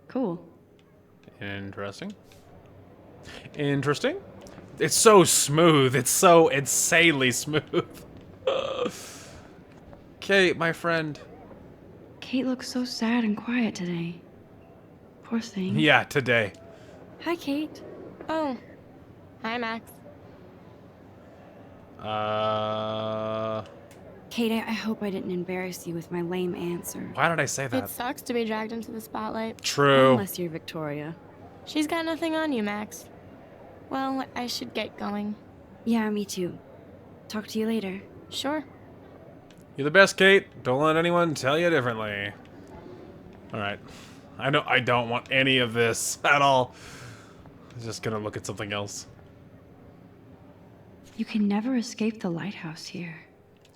Cool. Interesting. Interesting. It's so smooth. It's so insanely smooth. Okay, my friend. Kate looks so sad and quiet today. Poor thing. Yeah, today. Hi, Kate. Oh. Hi, Max. Kate, I hope I didn't embarrass you with my lame answer. Why did I say It that? sucks to be dragged into the spotlight. True. Unless you're Victoria. She's got nothing on you, Max. Well, I should get going. Yeah, me too. Talk to you later. Sure. You're the best, Kate. Don't let anyone tell you differently. Alright. I know I don't want any of this at all. I'm just gonna look at something else. You can never escape the lighthouse here.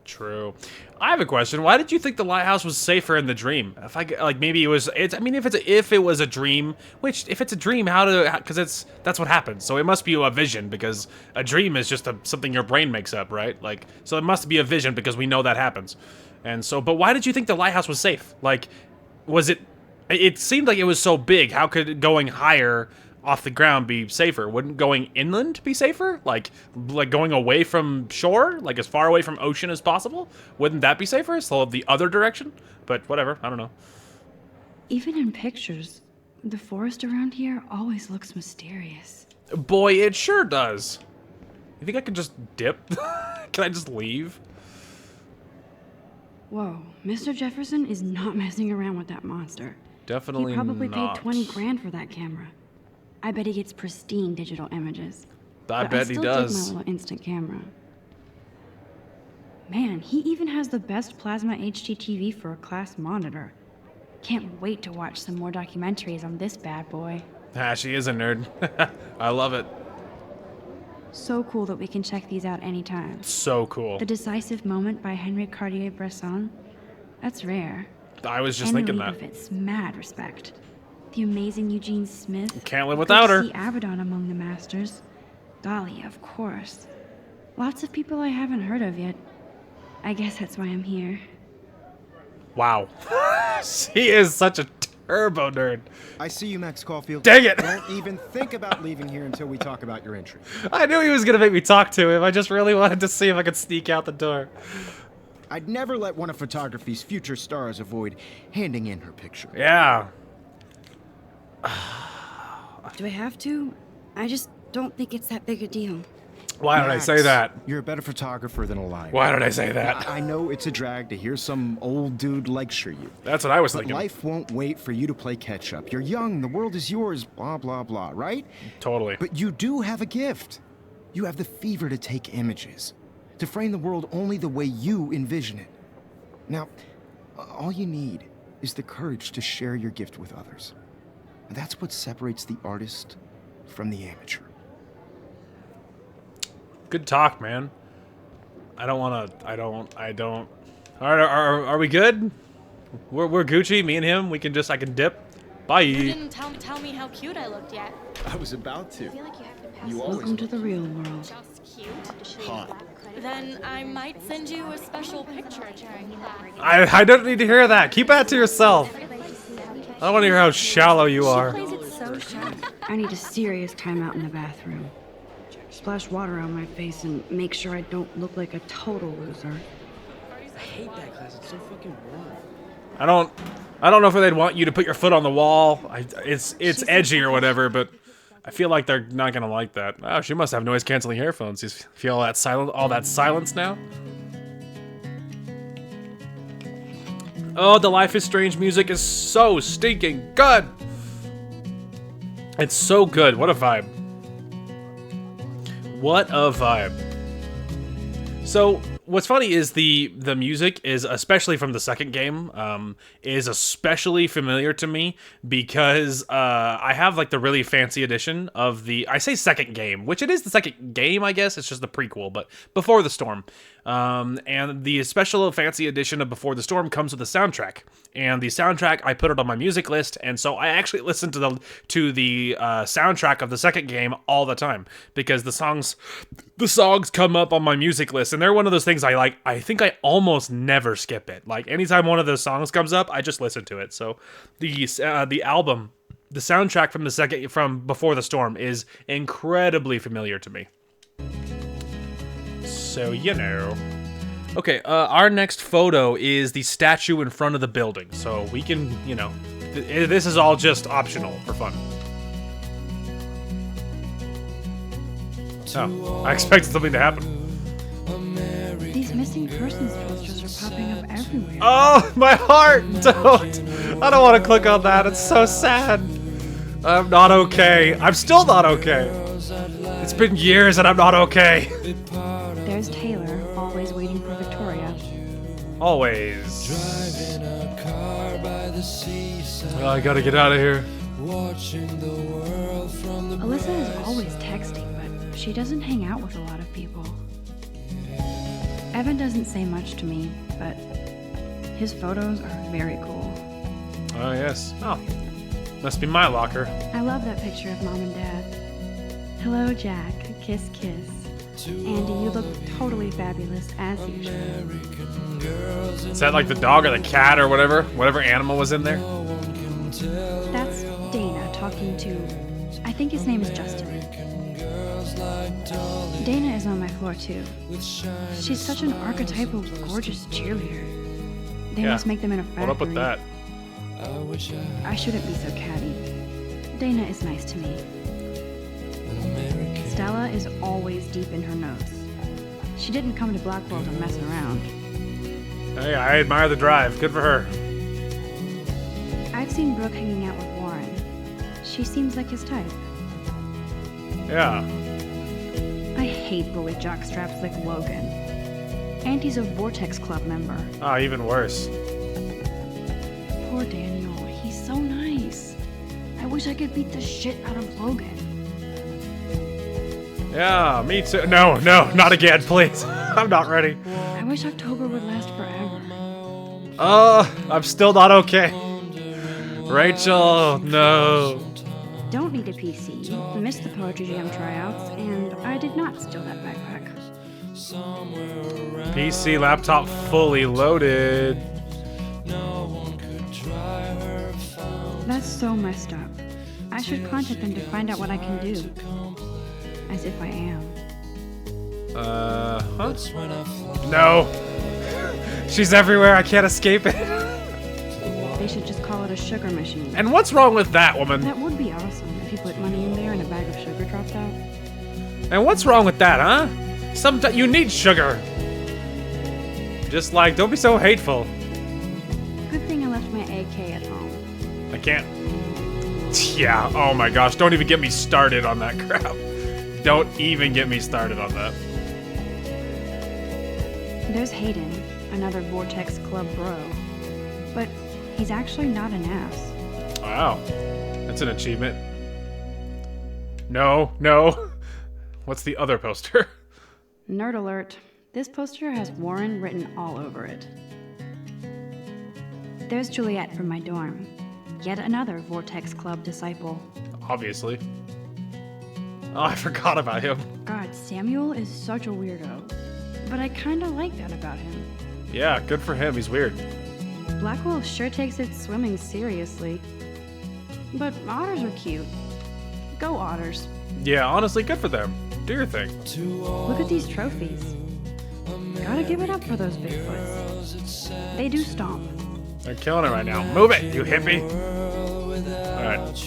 True. I have a question. Why did you think the lighthouse was safer in the dream? If I like, maybe it was. I mean, if it was a dream, which if it's a dream, because that's what happens. So it must be a vision because a dream is just something your brain makes up, right? Like, so it must be a vision because we know that happens. And so, but why did you think the lighthouse was safe? Like, was it? It seemed like it was so big. How could going higher off the ground be safer? Wouldn't going inland be safer? Like going away from shore, like as far away from ocean as possible? Wouldn't that be safer? So the other direction? But whatever, I don't know. Even in pictures, the forest around here always looks mysterious. Boy, it sure does. You think I could just dip? Can I just leave? Whoa, Mr. Jefferson is not messing around with that monster. Definitely not. He probably not. paid 20 grand for that camera. I bet he gets pristine digital images. I bet he does. I still dig my little instant camera. Man, he even has the best plasma HD TV for a class monitor. Can't wait to watch some more documentaries on this bad boy. Ah, she is a nerd. I love it. So cool that we can check these out anytime. So cool. The Decisive Moment by Henry Cartier-Bresson. That's rare. I was just thinking that. It's mad respect. The amazing Eugene Smith. Can't live without her. See Abaddon among the masters. Dali, of course. Lots of people I haven't heard of yet. I guess that's why I'm here. Wow. She is such a turbo nerd. I see you, Max Caulfield. Dang it! Don't even think about leaving here until we talk about your entry. I knew he was gonna make me talk to him. I just really wanted to see if I could sneak out the door. I'd never let one of photography's future stars avoid handing in her picture. Yeah. Do I have to? I just don't think it's that big a deal. Why did I say that? You're a better photographer than a liar. Why did I say that? I know it's a drag to hear some old dude lecture you. That's what I was but thinking. Life won't wait for you to play catch up. You're young, the world is yours, blah, blah, blah, right? Totally. But you do have a gift. You have the fever to take images, to frame the world only the way you envision it. Now, all you need is the courage to share your gift with others. That's what separates the artist from the amateur. Good talk, man. I don't. Are we good? We're Gucci, me and him. I can dip. Bye. You didn't tell me how cute I looked yet. I was about to. I feel like you have to pass. You always Welcome to the real world. Just cute. hot. Then I might send you a special picture during class. I don't need to hear that. Keep that to yourself. I don't want to hear how shallow you are. I need a serious timeout in the bathroom. Splash water on my face and make sure I don't look like a total loser. I hate that class. It's so fucking boring. I don't know if they'd want you to put your foot on the wall. It's edgy or whatever, but I feel like they're not gonna like that. Oh, she must have noise canceling earphones. You feel all that silence now? Oh, the Life is Strange music is so stinking good. It's so good. What a vibe. What a vibe. So, what's funny is the music is, especially from the second game, is especially familiar to me because I have like the really fancy edition of I say second game, which it is the second game, I guess. It's just the prequel, but Before the Storm. And the special fancy edition of Before the Storm comes with a soundtrack. And the soundtrack, I put it on my music list, and so I actually listen to the soundtrack of the second game all the time because the songs come up on my music list, and they're one of those things I like. I think I almost never skip it. Like anytime one of those songs comes up, I just listen to it. So the album, the soundtrack from Before the Storm is incredibly familiar to me. So you know. Okay, our next photo is the statue in front of the building. So we can, this is all just optional for fun. Oh, I expected something to happen. These missing persons posters are popping up everywhere. Oh, my heart! Don't! I don't want to click on that. It's so sad. I'm not okay. I'm still not okay. It's been years and I'm not okay. There's Taylor, always waiting for Victoria. Always. Oh, I gotta get out of here. Alyssa is always texting, but she doesn't hang out with a lot of people. Evan doesn't say much to me, but his photos are very cool. Oh, yes. Oh, must be my locker. I love that picture of Mom and Dad. Hello, Jack. Kiss, kiss. Andy, you look totally fabulous, as usual. Is that like the dog or the cat or whatever? Whatever animal was in there? That's Dana talking to... I think his name is Justin. Dana is on my floor, too. She's such an archetypal, gorgeous cheerleader. They must make them in a factory. What up with that? I shouldn't be so catty. Dana is nice to me. Stella is always deep in her notes. She didn't come to Blackwell to mess around. Hey, I admire the drive. Good for her. I've seen Brooke hanging out with Warren. She seems like his type. Yeah. I hate bully jockstraps like Logan. And he's a Vortex Club member. Oh, even worse. Poor Daniel. He's so nice. I wish I could beat the shit out of Logan. Yeah, me too. No, not again, please. I'm not ready. I wish October would last forever. I'm still not okay. Rachel, no. Don't need a PC. Missed the Poetry Jam tryouts, and I did not steal that backpack. PC laptop fully loaded. That's so messed up. I should contact them to find out what I can do. As if I am. Huh? No. She's everywhere, I can't escape it. They should just call it a sugar machine. And what's wrong with that, woman? That would be awesome if you put money in there and a bag of sugar dropped out. And what's wrong with that, huh? Sometimes you need sugar. Just like, don't be so hateful. Good thing I left my AK at home. I can't. Yeah, oh my gosh, don't even get me started on that crap. Don't even get me started on that. There's Hayden, another Vortex Club bro. But he's actually not an ass. Wow, that's an achievement. No. What's the other poster? Nerd alert. This poster has Warren written all over it. There's Juliet from my dorm. Yet another Vortex Club disciple. Obviously. Oh, I forgot about him. God, Samuel is such a weirdo. But I kinda like that about him. Yeah, good for him, he's weird. Blackwell sure takes its swimming seriously. But otters are cute. Go otters. Yeah, honestly, good for them. Do your thing. Look at these trophies. Gotta give it up for those Bigfoots. They do stomp. They're killing it right now. Move it, you hippie. Alright.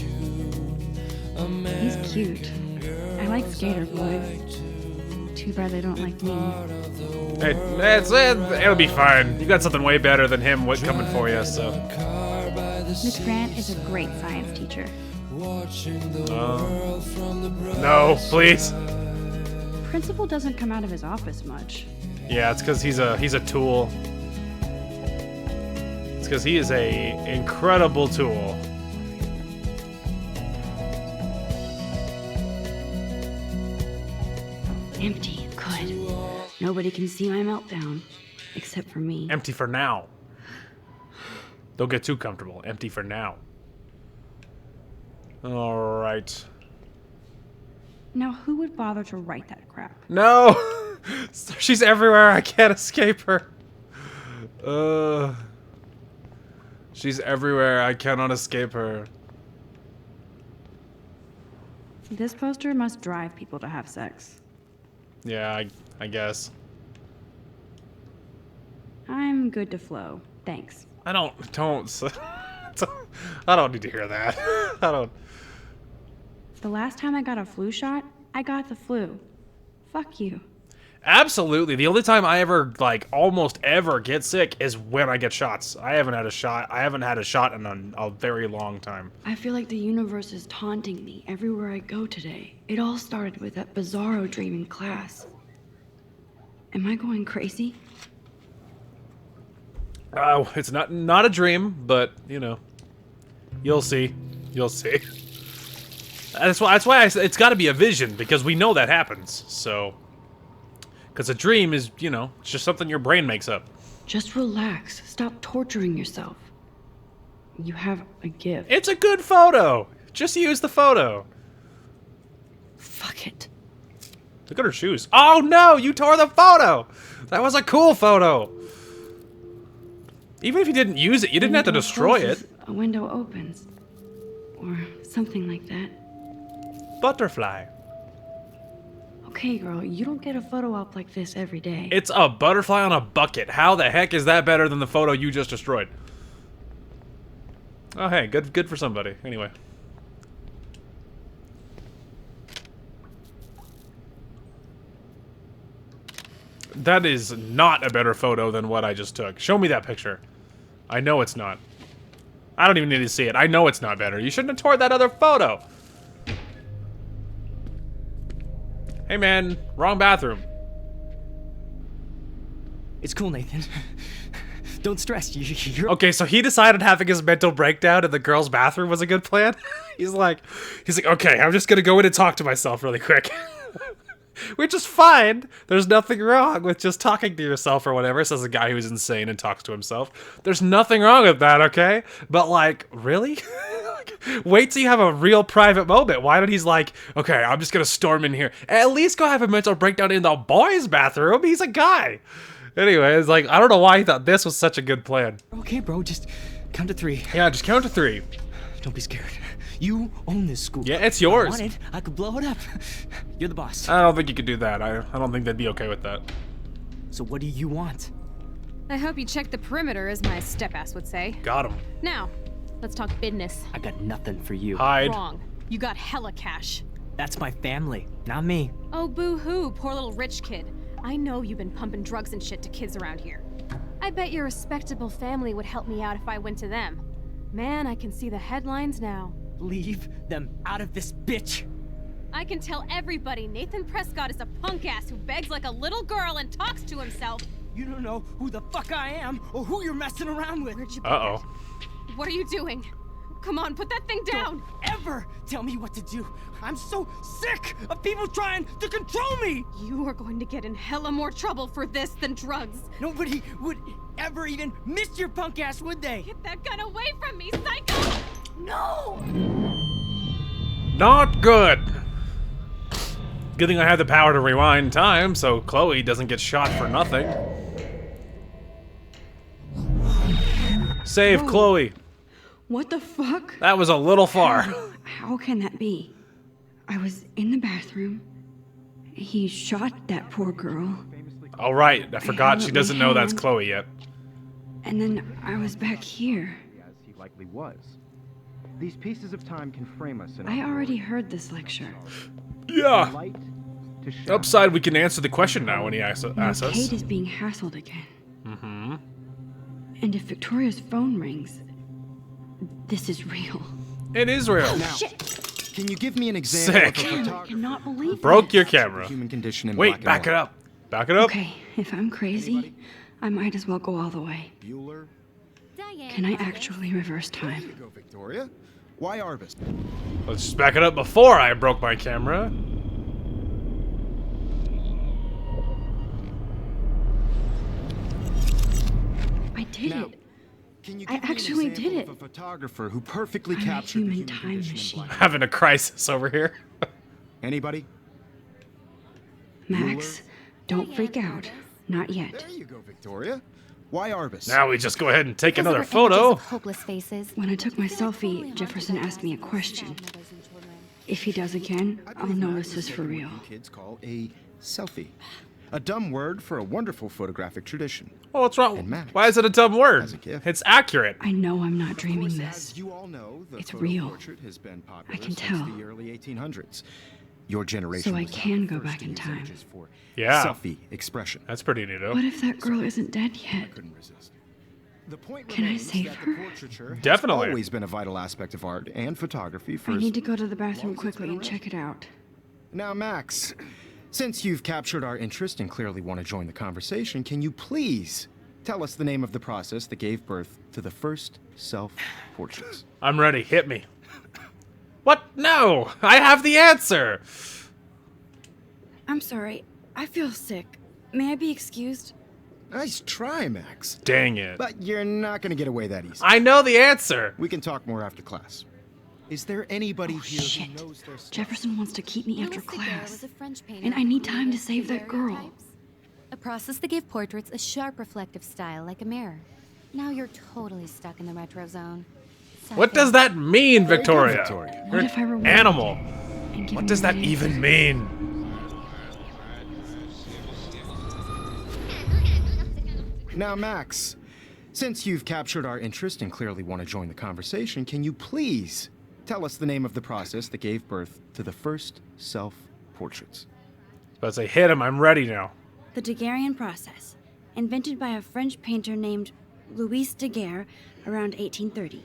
He's cute. I like skater boys. Too bad they don't like me. Hey, it'll be fine. You got something way better than him coming for you, so. Miss Grant is a great science teacher. No, please. Principal doesn't come out of his office much. Yeah, it's because he's a tool. It's because he is a incredible tool. Empty. Good. Nobody can see my meltdown. Except for me. Empty for now. Don't get too comfortable. Empty for now. Alright. Now who would bother to write that crap? No! She's everywhere. I can't escape her. She's everywhere. I cannot escape her. This poster must drive people to have sex. Yeah, I guess. I'm good to flow. Thanks. I don't I don't need to hear that. I don't. The last time I got a flu shot, I got the flu. Fuck you. Absolutely. The only time I ever, like, almost ever get sick is when I get shots. I haven't had a shot in a very long time. I feel like the universe is taunting me everywhere I go today. It all started with that bizarro dream in class. Am I going crazy? It's not a dream, but, you know. You'll see. You'll see. That's why it's got to be a vision, because we know that happens. So, because a dream is, you know, it's just something your brain makes up. Just relax. Stop torturing yourself. You have a gift. It's a good photo. Just use the photo. Fuck it. Look at her shoes. Oh no, you tore the photo. That was a cool photo. Even if you didn't use it, you didn't have to destroy it. A window opens. Or something like that. Butterfly. Okay, girl, you don't get a photo op like this every day. It's a butterfly on a bucket. How the heck is that better than the photo you just destroyed? Oh, hey, good for somebody. Anyway. That is not a better photo than what I just took. Show me that picture. I know it's not. I don't even need to see it. I know it's not better. You shouldn't have tore that other photo. Hey man, wrong bathroom. It's cool, Nathan. Don't stress. You're Okay, so he decided having his mental breakdown in the girl's bathroom was a good plan. He's like, okay, I'm just gonna go in and talk to myself really quick. Which is fine. There's nothing wrong with just talking to yourself or whatever, says a guy who's insane and talks to himself. There's nothing wrong with that, okay? But like, really? Wait till you have a real private moment. Why did he's like, okay, I'm just gonna storm in here. At least go have a mental breakdown in the boys' bathroom. He's a guy. Anyway, it's like, I don't know why he thought this was such a good plan. okay, bro. Just count to 3. Yeah, just count to 3. Don't be scared. You own this school. Yeah, it's If I yours. wanted, I could blow it up. You're the boss. I don't think you could do that. I don't think they'd be okay with that. So what do you want? I hope you checked the perimeter, as my step-ass would say. Got him. Now, let's talk business. I got nothing for you. Hide. Wrong. You got hella cash. That's my family, not me. Oh, boo-hoo, poor little rich kid. I know you've been pumping drugs and shit to kids around here. I bet your respectable family would help me out if I went to them. Man, I can see the headlines now. Leave them out of this bitch. I can tell everybody Nathan Prescott is a punk ass who begs like a little girl and talks to himself. You don't know who the fuck I am or who you're messing around with. Where'd you put Uh-oh. it? What are you doing? Come on, put that thing down! Don't ever tell me what to do. I'm so sick of people trying to control me. You are going to get in hella more trouble for this than drugs. Nobody would ever even miss your punk ass, would they? Get that gun away from me, psycho! No! Not good. Good thing I have the power to rewind time, so Chloe doesn't get shot for nothing. Save Chloe. What the fuck? That was a little far. How can that be? I was in the bathroom. He shot that poor girl. All right, I forgot she doesn't know that's Chloe yet. And then I was back here. As he likely was. These pieces of time can frame us in I already heard this lecture. Yeah. light to shadow. Upside, we can answer the question now when he asks Now us. Kate is being hassled again. Mm-hmm. And if Victoria's phone rings, this is real. It is real. Now, can you give me an example Sick. of a I photographer? cannot believe Broke this. your camera. Human condition in Wait, black back and it up. Back it up. Okay, if I'm crazy, I might as well go all the way. white. Bueller. Diane. Can I actually reverse There you time? go, Victoria. Why Arvis? Let's just back it up before I broke my camera. I did Now, it. Can you I give me an actually example did of a it. photographer who perfectly I'm a captured the human human time condition in machine. black. Having a crisis over here. Anybody? Max, don't freak out. Not yet. There you go, Victoria. Why Arvis? Now we just go ahead and take Because there another were images photo. of hopeless faces. When I took my selfie, Jefferson asked me a question. If he does again, I I'll believe know Max this is has for taken real. what you kids call a selfie. A dumb word for a wonderful photographic tradition. Oh, what's wrong? And Max, Why is it a dumb as word? a gift. It's accurate. I know I'm not Of dreaming course, this. as you all know, the It's photo real. portrait has been popular I can since tell. the early 1800s. Your generation So I was not can the go first back to in use time. images for Yeah. selfie expression. That's pretty neato. What if that girl isn't dead yet? Couldn't resist. The point Can I remains save that her? the portraiture has Definitely. always been a vital aspect of art and photography for I as need to go to the bathroom long as it's quickly been and around. check it out. Now, Max, since you've captured our interest and clearly want to join the conversation, can you please tell us the name of the process that gave birth to the first self-portraits. I'm ready. Hit me. What? No! I have the answer! I'm sorry. I feel sick. May I be excused? Nice try, Max. Dang it. But you're not gonna get away that easy. I know the answer! We can talk more after class. Is there anybody here Shit. who knows their stuff? Jefferson wants to keep me after Louis Daguerre class. was a French painter And I need who time to created save that girl. daguerreotypes, a process that gave portraits a sharp reflective style like a mirror. Now you're totally stuck in the retro zone. What does that mean, Very good, Victoria? Victoria. What You're if I an rewarded animal. And give What me does that my even answer? mean? Now, Max, since you've captured our interest and clearly want to join the conversation, can you please tell us the name of the process that gave birth to the first self-portraits? But as I hit him, I'm ready now. The Daguerrean process, invented by a French painter named Louis Daguerre around 1830.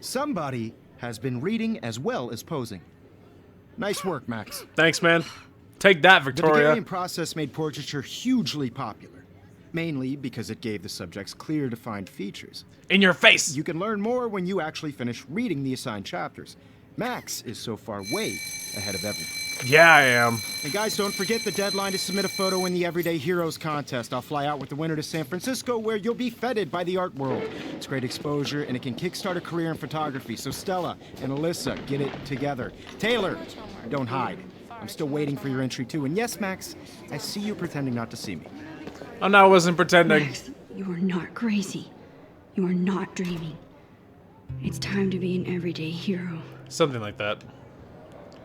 Somebody has been reading as well as posing. Nice work, Max. Thanks, man. Take that, The Victoria. Daguerrean process made portraiture hugely popular, mainly because it gave the subjects clear, defined features. In your face! You can learn more when you actually finish reading the assigned chapters. Max is so far way ahead of everyone. Yeah, I am. And guys, don't forget the deadline to submit a photo in the Everyday Heroes contest. I'll fly out with the winner to San Francisco, where you'll be feted by the art world. It's great exposure, and it can kickstart a career in photography. So Stella and Alyssa, get it together. Taylor, don't hide. I'm still waiting for your entry too. And yes, Max, I see you pretending not to see me. Oh, no, I wasn't pretending. Max, you are not crazy. You are not dreaming. It's time to be an everyday hero. Something like that.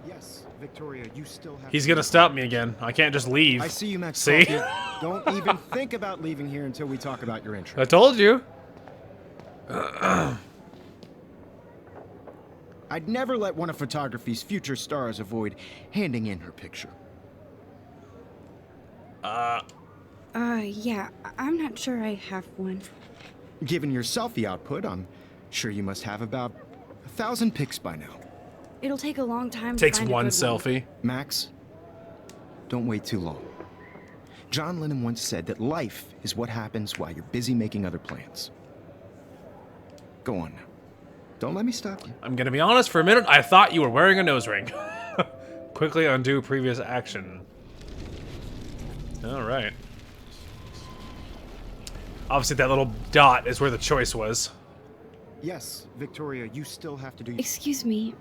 Yes, Victoria, you still have. He's gonna stop me again. I can't just leave. I see you, Max. See? Talk here. Don't even think about leaving here until we talk about your entry. I told you. I'd never let one of photography's future stars avoid handing in her picture. Yeah, I'm not sure I have one. Given your selfie output, I'm sure you must have about 1,000 pics by now. It'll take a long time Takes to find a one good selfie. Max, don't wait too long. John Lennon once said that life is what happens while you're busy making other plans. Go on now. Don't let me stop you. I'm gonna be honest, for a minute, I thought you were wearing a nose ring. Quickly undo previous action. Alright. Obviously, that little dot is where the choice was. Yes, Victoria, you still have to do. Excuse me,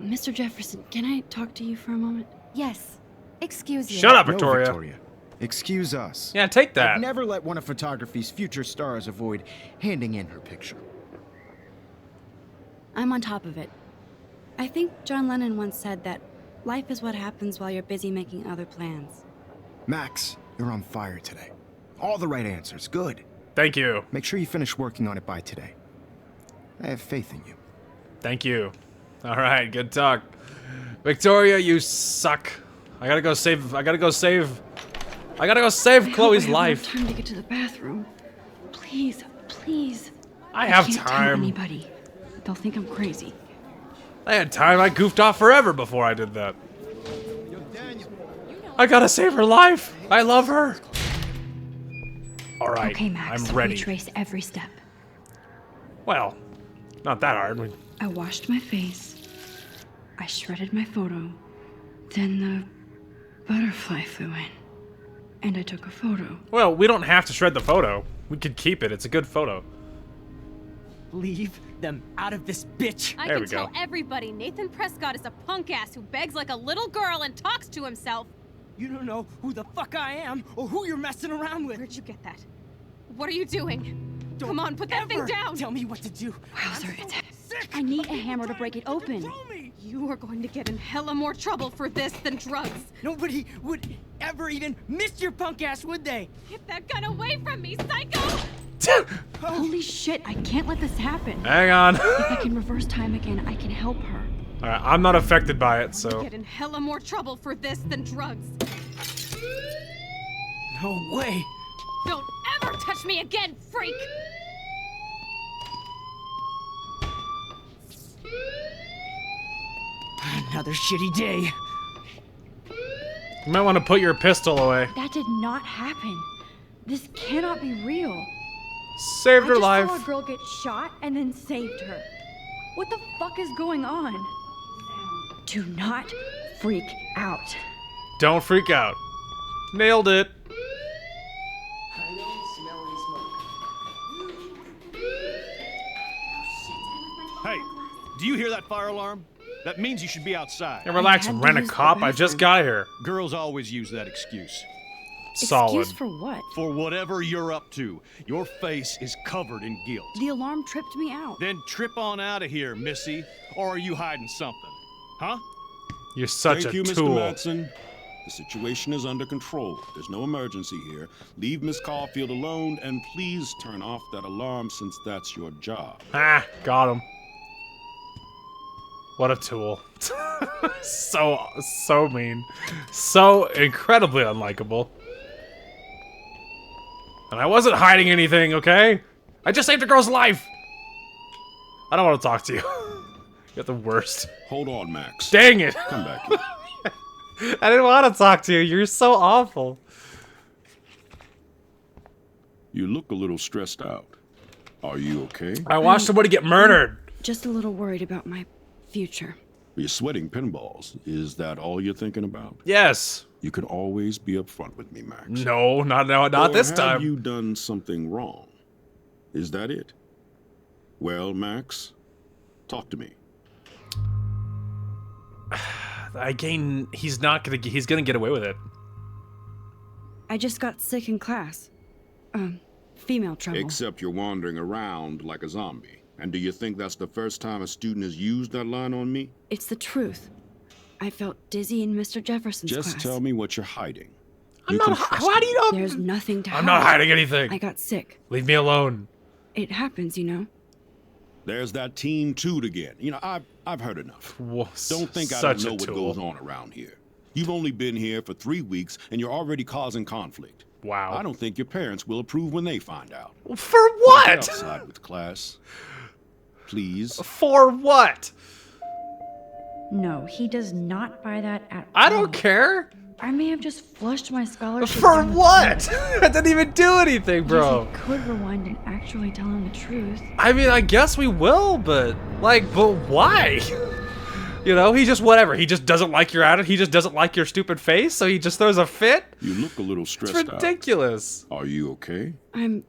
Mr. Jefferson, can I talk to you for a moment? Yes. Excuse you. Shut up, No, Victoria. Victoria. Excuse us. Yeah, take that. I'd never let one of photography's future stars avoid handing in her picture. I'm on top of it. I think John Lennon once said that life is what happens while you're busy making other plans. Max, you're on fire today. All the right answers. Good. Thank you. Make sure you finish working on it by today. I have faith in you. Thank you. Alright, good talk. Victoria, you suck. I gotta go save Chloe's I life. have time to get to the bathroom. Please, please. I have can't tell time. anybody. They'll think I'm crazy. I had time. I goofed off forever before I did that. I gotta save her life. I love her. All right, Okay, Max. I'm ready. Retrace every step. Well, not that hard. I washed my face. I shredded my photo. Then the butterfly flew in. And I took a photo. Well, we don't have to shred the photo. We could keep it. It's a good photo. Leave them out of this bitch. I There can we go. tell everybody Nathan Prescott is a punk ass who begs like a little girl and talks to himself. You don't know who the fuck I am or who you're messing around with. Where'd you get that? What are you doing? Don't Come on, put that thing ever down. Tell me what to do. Wowzer, I'm it's so sick I need of a hammer people to break it trying open. control me. You are going to get in hella more trouble for this than drugs. Nobody would ever even miss your punk ass, would they? Get that gun away from me, psycho! Holy shit, I can't let this happen. Hang on. If I can reverse time again, I can help her. All right, I'm not affected by it, so. Get in hella more trouble for this than drugs. No way. Don't ever touch me again, freak! Another shitty day. You might want to put your pistol away. That did not happen. This cannot be real. Saved her I life. just saw a girl get shot and then saved her. What the fuck is going on? Do not freak out. Don't freak out. Nailed it. Hey, do you hear that fire alarm? That means you should be outside. Yeah, relax, had to rent a use the cop. I just got here. Girls always use that excuse. Solid. Excuse for what? For whatever you're up to, your face is covered in guilt. The alarm tripped me out. Then trip on out of here, Missy. Or are you hiding something? Huh? You're such Thank a you, Mr. tool. Madsen. The situation is under control. There's no emergency here. Leave Miss Caulfield alone, and please turn off that alarm since that's your job. Ah, got him. What a tool. so mean. So incredibly unlikable. And I wasn't hiding anything, okay? I just saved a girl's life! I don't want to talk to you. You're the worst. Hold on, Max. Dang it! Come back here. I didn't want to talk to you. You're so awful. You look a little stressed out. Are you okay? I watched somebody get murdered. Just a little worried about my future. You're sweating pinballs. Is that all you're thinking about? Yes. You can always be upfront with me, Max. No, not Or this have time. you done something wrong? Is that it? Well, Max, talk to me. He's gonna get away with it. I just got sick in class. Female trouble. Except you're wandering around like a zombie. And do you think that's the first time a student has used that line on me? It's the truth. I felt dizzy in Mr. Jefferson's class. Just tell me what you're hiding. How do you know? There's nothing to hide. I'm not hiding anything. I got sick. Leave me alone. It happens, you know. There's that Team Toot again. You know, I've heard enough. Whoa, Don't think I such don't know a what tool. goes on around here. You've only been here for 3 weeks, and you're already causing conflict. Wow. I don't think your parents will approve when they find out. For Get what? outside with class. Please. For what? No, he does not buy that at all. I don't care. I may have just flushed my scholarship. For down the what? toilet. I didn't even do anything, Yes, bro. I could rewind and actually tell him the truth. I mean, I guess we will, but why? You know, he just whatever. He just doesn't like your attitude. He just doesn't like your stupid face, so he just throws a fit. You look a little It's stressed out. ridiculous. Are you okay? I'm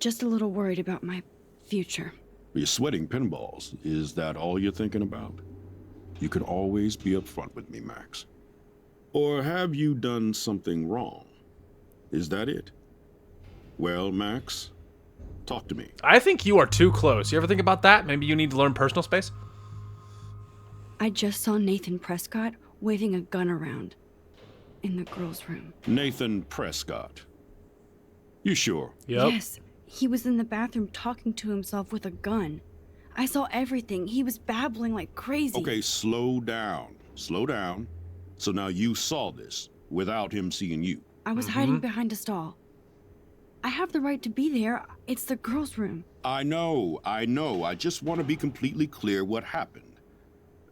just a little worried about my future. You're sweating pinballs. Is that all you're thinking about? You can always be upfront with me, Max. Or have you done something wrong? Is that it? Well, Max, talk to me. I think you are too close. You ever think about that? Maybe you need to learn personal space? I just saw Nathan Prescott waving a gun around in the girls' room. Nathan Prescott. You sure? Yep. Yes, he was in the bathroom talking to himself with a gun. I saw everything. He was babbling like crazy. Okay, slow down. Slow down. So now you saw this without him seeing you. I was hiding behind a stall. I have the right to be there. It's the girls' room. I know. I just want to be completely clear what happened.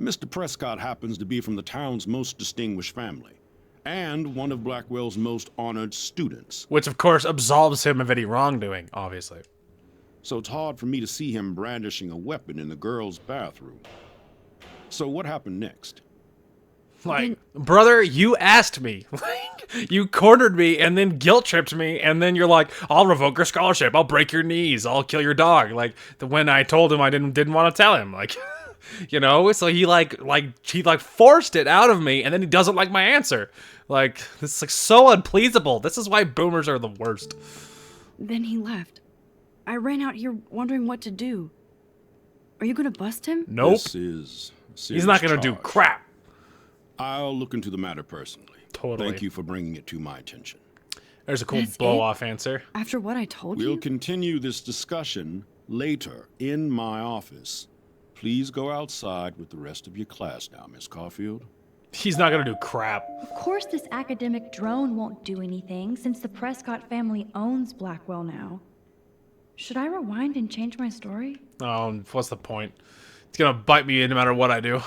Mr. Prescott happens to be from the town's most distinguished family, and one of Blackwell's most honored students. Which, of course, absolves him of any wrongdoing, obviously. So it's hard for me to see him brandishing a weapon in the girls' bathroom. So what happened next? Like, brother, you asked me. Like, you cornered me and then guilt tripped me, and then you're like, I'll revoke your scholarship, I'll break your knees, I'll kill your dog. Like, when I told him I didn't want to tell him, like, you know, so he he forced it out of me, and then he doesn't like my answer. Like, this is like so unpleasable. This is why boomers are the worst. Then he left. I ran out here wondering what to do. Are you gonna bust him? Nope. This is a He's serious not gonna do charge. crap. I'll look into the matter personally. Totally. Thank you for bringing it to my attention. There's a cool That's blow-off answer. After what I told We'll you? continue this discussion later in my office. Please go outside with the rest of your class now, Miss Caulfield. He's not gonna do crap. Of course this academic drone won't do anything since the Prescott family owns Blackwell now. Should I rewind and change my story? Oh, what's the point? It's gonna bite me no matter what I do.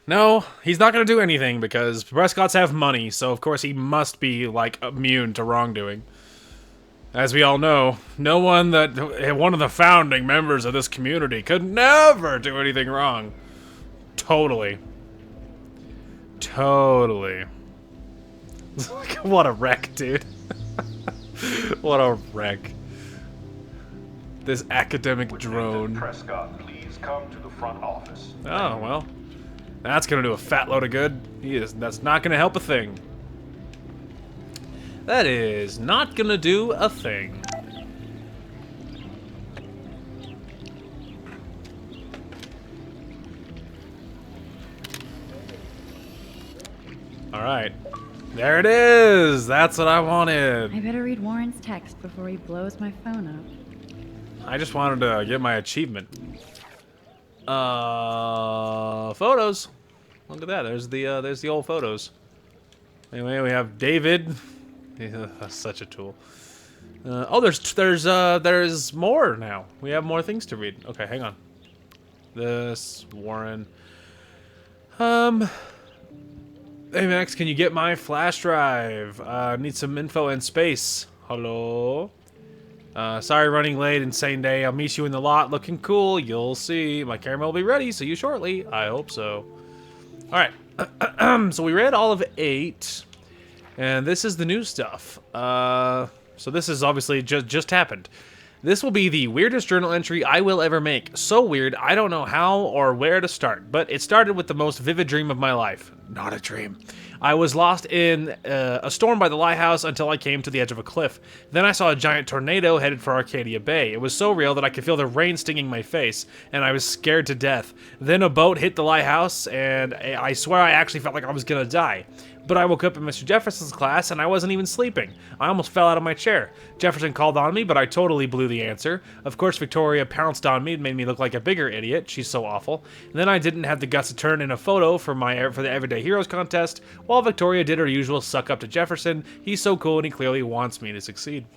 No, he's not gonna do anything because Prescotts have money, so of course he must be, like, immune to wrongdoing. As we all know, no one that one of the founding members of this community could never do anything wrong. Totally. Totally. What a wreck, dude. What a wreck. This academic drone. Prescott, please come to the front office. Oh, well. That's gonna do a fat load of good. That's not gonna help a thing. That is not gonna do a thing. Alright. There it is! That's what I wanted. I better read Warren's text before he blows my phone up. I just wanted to get my achievement. Photos. Look at that. There's the old photos. Anyway, we have David. Such a tool. Oh, there's more now. We have more things to read. Okay, hang on. This Warren. Hey Max, can you get my flash drive? Need some info in space. Hello. Sorry running late, insane day. I'll meet you in the lot. Looking cool. You'll see. My camera will be ready. See you shortly. I hope so. All right. So we read all of 8. And this is the new stuff. So this is obviously just happened. This will be the weirdest journal entry I will ever make. So weird, I don't know how or where to start. But it started with the most vivid dream of my life. Not a dream. I was lost in a storm by the lighthouse until I came to the edge of a cliff. Then I saw a giant tornado headed for Arcadia Bay. It was so real that I could feel the rain stinging my face, and I was scared to death. Then a boat hit the lighthouse, and I swear I actually felt like I was gonna die. But I woke up in Mr. Jefferson's class, and I wasn't even sleeping. I almost fell out of my chair. Jefferson called on me, but I totally blew the answer. Of course, Victoria pounced on me and made me look like a bigger idiot. She's so awful. And then I didn't have the guts to turn in a photo for the Everyday Heroes contest, while Victoria did her usual suck up to Jefferson. He's so cool, and he clearly wants me to succeed.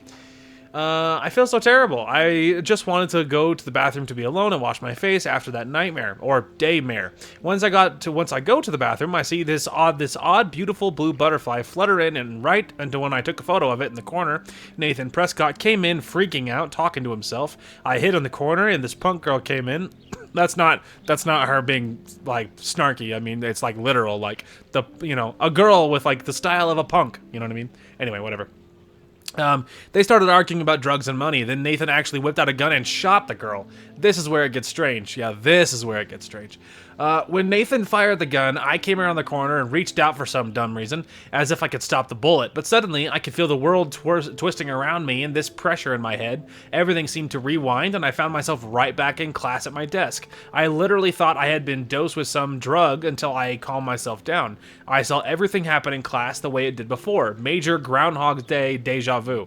I feel so terrible. I just wanted to go to the bathroom to be alone and wash my face after that nightmare, or daymare. Once I go to the bathroom, I see this odd, beautiful blue butterfly flutter in, and right into when I took a photo of it in the corner, Nathan Prescott came in, freaking out, talking to himself. I hid in the corner, and this punk girl came in. That's not her being like snarky. I mean, it's like literal, like a girl with like the style of a punk. You know what I mean? Anyway, whatever. They started arguing about drugs and money. Then Nathan actually whipped out a gun and shot the girl. This is where it gets strange. Yeah, this is where it gets strange. When Nathan fired the gun, I came around the corner and reached out for some dumb reason, as if I could stop the bullet. But suddenly, I could feel the world twisting around me and this pressure in my head. Everything seemed to rewind, and I found myself right back in class at my desk. I literally thought I had been dosed with some drug until I calmed myself down. I saw everything happen in class the way it did before. Major Groundhog Day deja vu.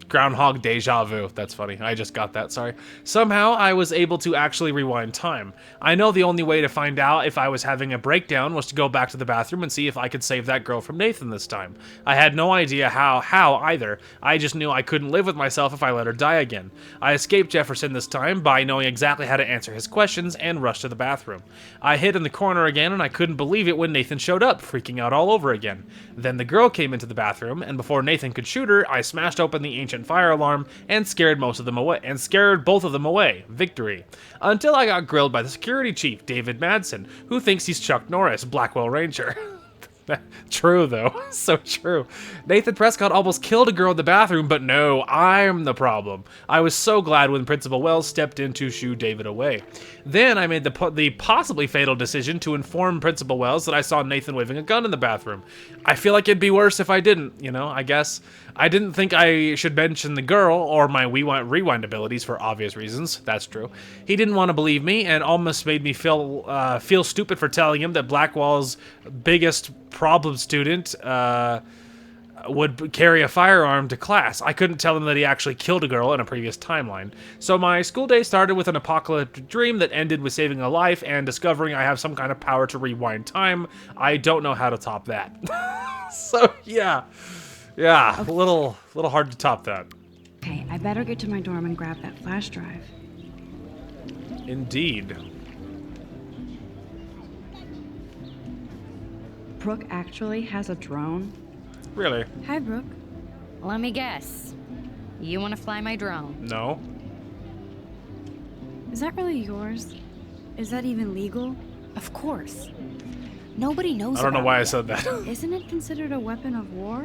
Groundhog deja vu. That's funny. I just got that, sorry. Somehow, I was able to actually rewind time. I know the only way to find out if I was having a breakdown was to go back to the bathroom and see if I could save that girl from Nathan this time. I had no idea how either. I just knew I couldn't live with myself if I let her die again. I escaped Jefferson this time by knowing exactly how to answer his questions and rushed to the bathroom. I hid in the corner again, and I couldn't believe it when Nathan showed up, freaking out all over again. Then the girl came into the bathroom, and before Nathan could shoot her, I smashed open the ancient fire alarm and scared both of them away. Victory. Until I got grilled by the security chief, David Madsen, who thinks he's Chuck Norris, Blackwell Ranger. True, though. So true. Nathan Prescott almost killed a girl in the bathroom, but no, I'm the problem. I was so glad when Principal Wells stepped in to shoo David away. Then I made the possibly fatal decision to inform Principal Wells that I saw Nathan waving a gun in the bathroom. I feel like it'd be worse if I didn't, I guess. I didn't think I should mention the girl or my rewind abilities for obvious reasons. That's true. He didn't want to believe me and almost made me feel stupid for telling him that Blackwell's biggest problem student would carry a firearm to class. I couldn't tell him that he actually killed a girl in a previous timeline. So my school day started with an apocalyptic dream that ended with saving a life and discovering I have some kind of power to rewind time. I don't know how to top that. So yeah, a little hard to top that. Okay, I better get to my dorm and grab that flash drive. Indeed. Brooke actually has a drone? Really? Hi, Brooke. Let me guess. You want to fly my drone? No. Is that really yours? Is that even legal? Of course. Nobody knows I don't know about why I it. said that. Isn't it considered a weapon of war?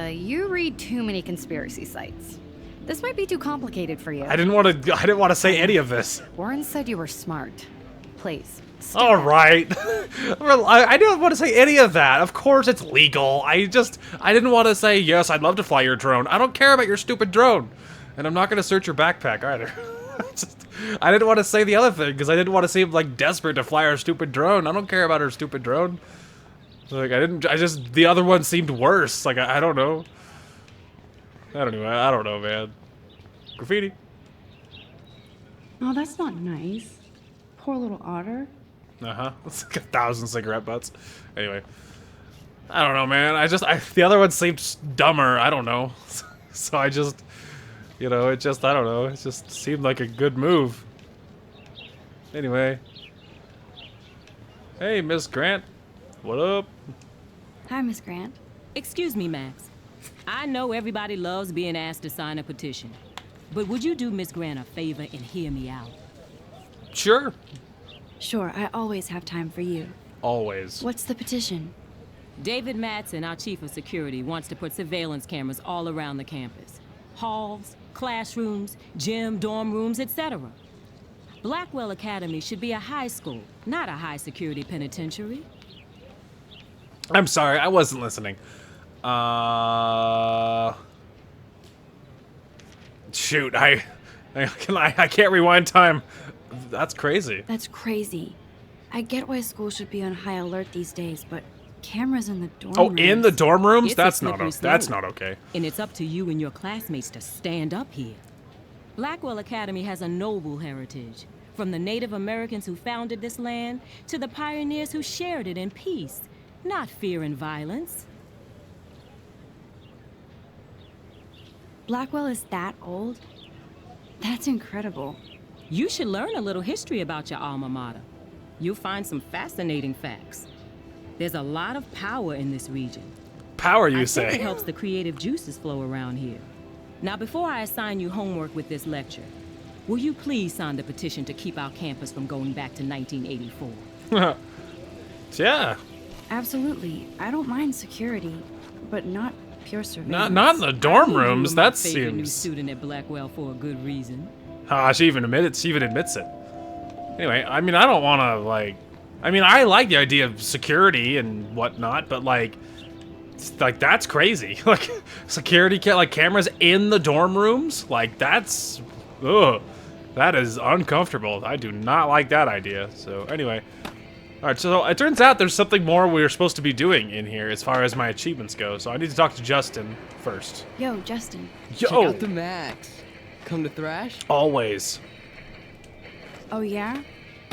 You read too many conspiracy sites. This might be too complicated for you. I didn't want to say any of this. Warren said you were smart. Please. All right. I didn't want to say any of that. Of course it's legal. I didn't want to say, yes, I'd love to fly your drone. I don't care about your stupid drone. And I'm not going to search your backpack either. I didn't want to say the other thing because I didn't want to seem like desperate to fly her stupid drone. I don't care about her stupid drone. Like, the other one seemed worse. Like, I don't know. I don't know, man. Graffiti. Oh, that's not nice. Poor little otter. Uh-huh. It's like 1,000 cigarette butts. Anyway. I don't know, man. The other one seemed dumber. I don't know. So I just, I don't know. It just seemed like a good move. Anyway. Hey, Miss Grant. What up? Hi, Miss Grant. Excuse me, Max. I know everybody loves being asked to sign a petition. But would you do Miss Grant a favor and hear me out? Sure. Sure, I always have time for you. Always. What's the petition? David Madsen, our chief of security, wants to put surveillance cameras all around the campus. Halls, classrooms, gym, dorm rooms, etc. Blackwell Academy should be a high school, not a high-security penitentiary. I'm sorry, I wasn't listening. Shoot, I can't rewind time. That's crazy. That's crazy. I get why schools should be on high alert these days, but cameras in the dorm rooms. Oh, in the dorm rooms? It's That's not okay. And it's up to you and your classmates to stand up here. Blackwell Academy has a noble heritage. From the Native Americans who founded this land to the pioneers who shared it in peace, not fear and violence. Blackwell is that old? That's incredible. You should learn a little history about your alma mater. You'll find some fascinating facts. There's a lot of power in this region. Power, you I say? think it helps the creative juices flow around here. Now, before I assign you homework with this lecture, will you please sign the petition to keep our campus from going back to 1984? Yeah. Absolutely. I don't mind security, but not pure surveillance. Not in the dorm I knew you rooms. were my That favorite new seems. student at Blackwell for a good reason. She even admits it. Anyway, I mean, I don't want to like. I mean, I like the idea of security and whatnot, but like that's crazy. Like security, cameras in the dorm rooms, like that's, ugh, that is uncomfortable. I do not like that idea. So anyway, all right. So it turns out there's something more we're supposed to be doing in here as far as my achievements go. So I need to talk to Justin first. Yo, Justin. Yo. Check out the Max. Come to thrash? Always. Oh yeah?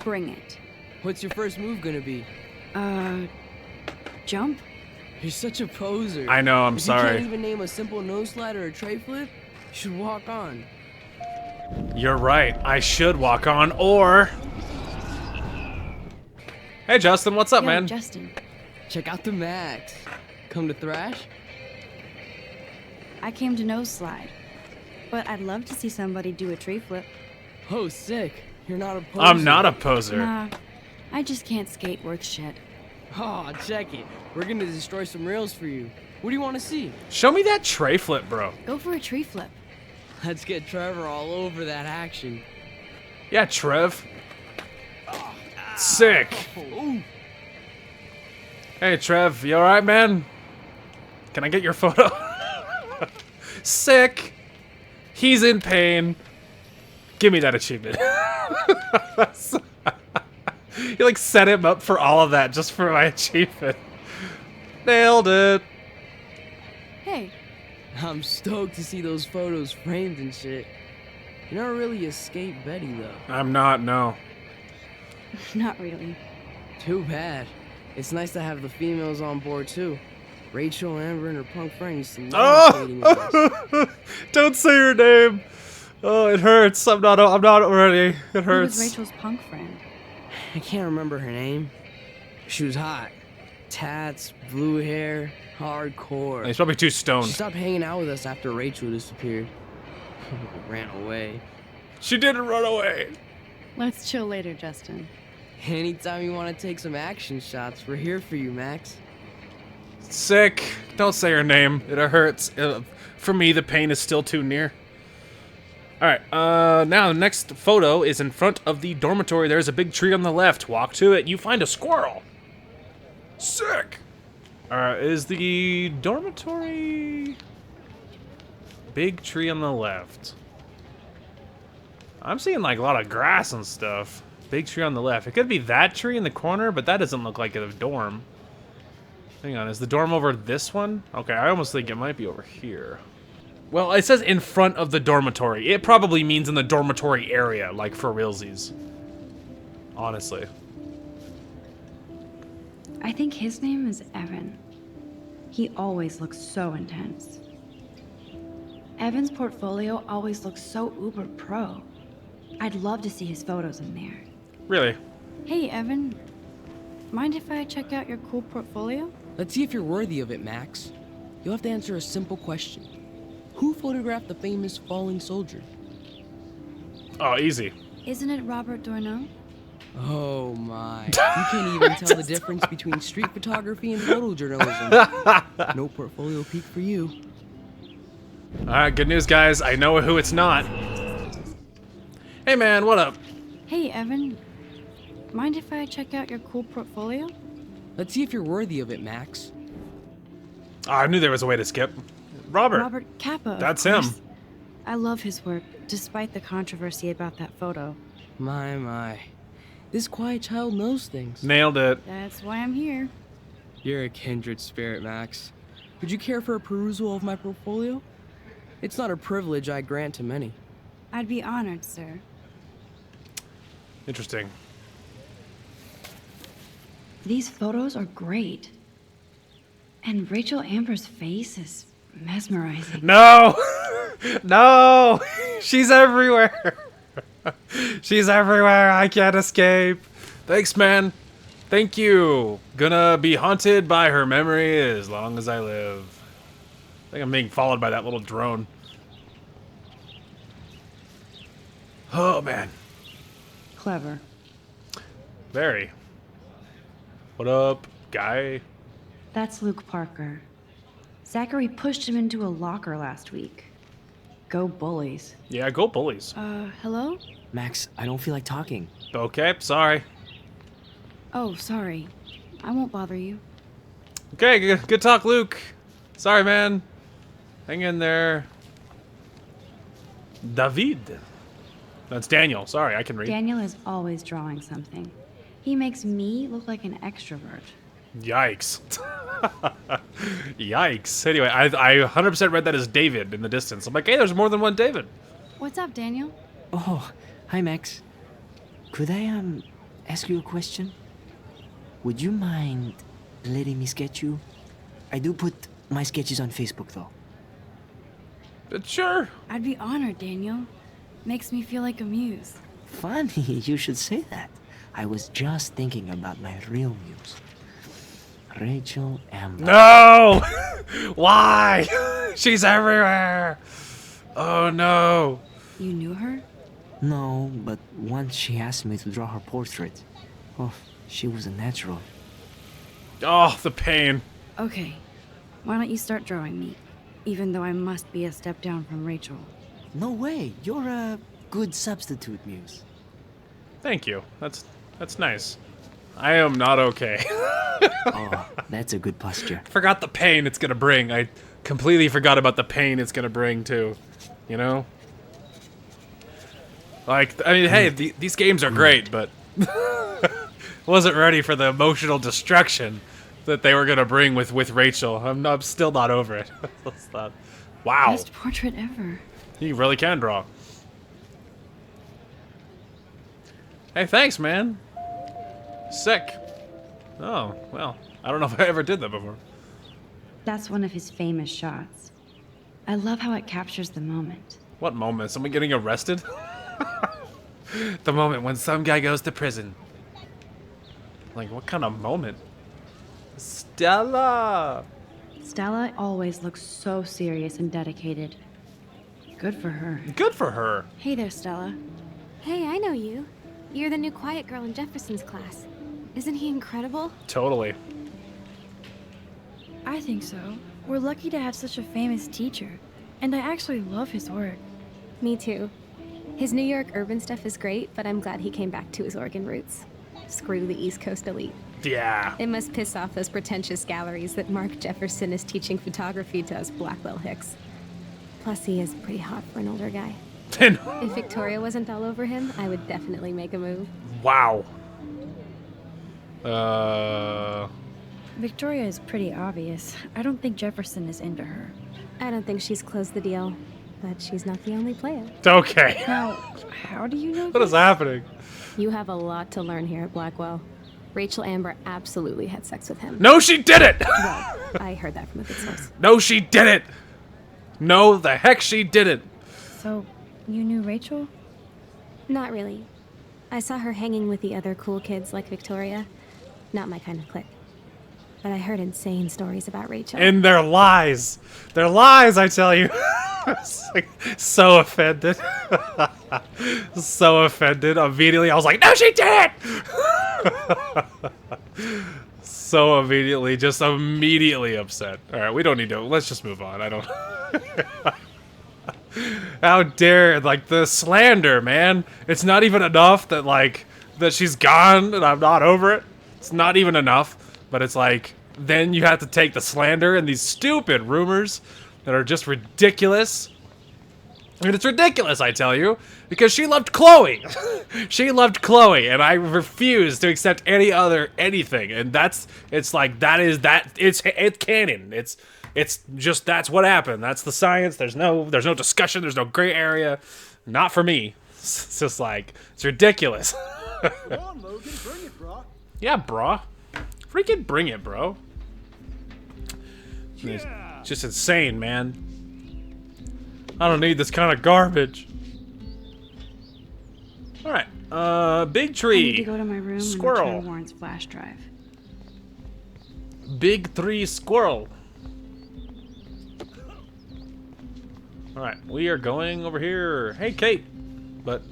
Bring it. What's your first move gonna be? Jump? You're such a poser. I know, I'm if sorry. You can't even name a simple nose slide or a tray flip, you should walk on. You're right. I should walk on, or... Hey, Justin, what's up, Yo, man? Justin. Check out the Max. Come to thrash? I came to nose slide, but I'd love to see somebody do a tree flip. Oh, sick. You're not a poser. I'm not a poser. Nah, I just can't skate worth shit. Oh, check it. We're gonna destroy some rails for you. What do you want to see? Show me that tray flip, bro. Go for a tree flip. Let's get Trevor all over that action. Yeah, Trev. Sick. Ooh. Hey, Trev, you alright, man? Can I get your photo? Sick. He's in pain. Give me that achievement. You like set him up for all of that just for my achievement. Nailed it. Hey. I'm stoked to see those photos framed and shit. You're not really a skate Betty, though. I'm not, no. Not really. Too bad. It's nice to have the females on board, too. Rachel, Amber, and her punk friend used to love skating with us. Don't say her name. Oh, it hurts. I'm not ready. It hurts. Who was Rachel's punk friend? I can't remember her name. She was hot. Tats, blue hair, Hardcore. He's probably too She stoned. stopped hanging out with us after Rachel disappeared. Ran away. She didn't run away. Let's chill later, Justin. Anytime you want to take some action shots, we're here for you, Max. Sick. Don't say her name. It hurts. For me, the pain is still too near. Alright, now the next photo is in front of the dormitory. There's a big tree on the left. Walk to it. You find a squirrel. Sick. Is the dormitory... Big tree on the left. I'm seeing like a lot of grass and stuff. Big tree on the left. It could be that tree in the corner, but that doesn't look like a dorm. Hang on, is the dorm over this one? Okay, I almost think it might be over here. Well, it says in front of the dormitory. It probably means in the dormitory area, like for realsies. Honestly. I think his name is Evan. He always looks so intense. Evan's portfolio always looks so uber pro. I'd love to see his photos in there. Really? Hey, Evan. Mind if I check out your cool portfolio? Let's see if you're worthy of it, Max. You'll have to answer a simple question. Who photographed the famous falling soldier? Oh, easy. Isn't it Robert Doisneau? Oh my. You can't even tell the difference between street photography and photojournalism. No portfolio peek for you. Alright, good news, guys. I know who it's not. Hey, man, what up? Hey, Evan. Mind if I check out your cool portfolio? Let's see if you're worthy of it, Max. Oh, I knew there was a way to skip. Robert. Robert Capa. of That's him. course. I love his work, despite the controversy about that photo. My. This quiet child knows things. Nailed it. That's why I'm here. You're a kindred spirit, Max. Would you care for a perusal of my portfolio? It's not a privilege I grant to many. I'd be honored, sir. Interesting. These photos are great. And Rachel Amber's face is mesmerizing. No! No! She's everywhere! She's everywhere! I can't escape! Thanks, man. Thank you. Gonna be haunted by her memory as long as I live. I think I'm being followed by that little drone. Oh, man. Clever. Very. What up, guy? That's Luke Parker. Zachary pushed him into a locker last week. Go bullies. Yeah, go bullies. Hello? Max, I don't feel like talking. Okay, sorry. Oh, sorry. I won't bother you. Okay, good talk, Luke. Sorry, man. Hang in there. David. That's Daniel. Sorry, I can read. Daniel is always drawing something. He makes me look like an extrovert. Yikes. Yikes. Anyway, I 100% read that as David in the distance. I'm like, hey, there's more than one David. What's up, Daniel? Oh, hi, Max. Could I, ask you a question? Would you mind letting me sketch you? I do put my sketches on Facebook, though. Sure. I'd be honored, Daniel. Makes me feel like a muse. Funny, you should say that. I was just thinking about my real muse. Rachel Amber. No! Why? She's everywhere. Oh, no. You knew her? No, but once she asked me to draw her portrait. Oh, she was a natural. Oh, the pain. Okay. Why don't you start drawing me? Even though I must be a step down from Rachel. No way. You're a good substitute, Muse. Thank you. That's nice. I am not okay. Oh, that's a good posture. Forgot the pain it's gonna bring. I completely forgot about the pain it's gonna bring too. You know? Like, I mean, hey, these games are great, but wasn't ready for the emotional destruction that they were gonna bring with Rachel. I'm still not over it. That's not. Wow. Best portrait ever. You really can draw. Hey, thanks, man. Sick. Oh, well, I don't know if I ever did that before. That's one of his famous shots. I love how it captures the moment. What moment? Someone getting arrested? The moment when some guy goes to prison. Like, what kind of moment? Stella! Stella always looks so serious and dedicated. Good for her. Good for her. Hey there, Stella. Hey, I know you. You're the new quiet girl in Jefferson's class. Isn't he incredible? Totally. I think so. We're lucky to have such a famous teacher. And I actually love his work. Me too. His New York urban stuff is great, but I'm glad he came back to his Oregon roots. Screw the East Coast elite. Yeah. It must piss off those pretentious galleries that Mark Jefferson is teaching photography to us Blackwell hicks. Plus, he is pretty hot for an older guy. If Victoria wasn't all over him, I would definitely make a move. Wow. Victoria is pretty obvious. I don't think Jefferson is into her. I don't think she's closed the deal, but she's not the only player. Okay. Now, how do you know What is happening? You have a lot to learn here at Blackwell. Rachel Amber absolutely had sex with him. No, she didn't! Well, I heard that from a good source. No, she didn't! No, the heck she didn't! So, you knew Rachel? Not really. I saw her hanging with the other cool kids like Victoria. Not my kind of clique. But I heard insane stories about Rachel. And they're lies. They're lies, I tell you. Like, so offended. So offended. Immediately, I was like, no, she didn't! So immediately, just immediately upset. All right, we don't need to. Let's just move on. I don't. How dare, like, the slander, man. It's not even enough that, like, that she's gone and I'm not over it. It's not even enough. But it's like, then you have to take the slander and these stupid rumors that are just ridiculous. And it's ridiculous, I tell you, because she loved Chloe. She loved Chloe, and I refuse to accept anything. And it's canon. It's just, that's what happened. That's the science. There's no discussion. There's no gray area. Not for me. It's just like, it's ridiculous. Come on, Logan, bring it, brah. Yeah, brah. Freaking bring it, bro. It's just insane, man. I don't need this kind of garbage. Alright, big tree. I need to go to my room Squirrel. and return Warren's flash drive. Big tree squirrel. Alright, we are going over here. Hey, Kate. But,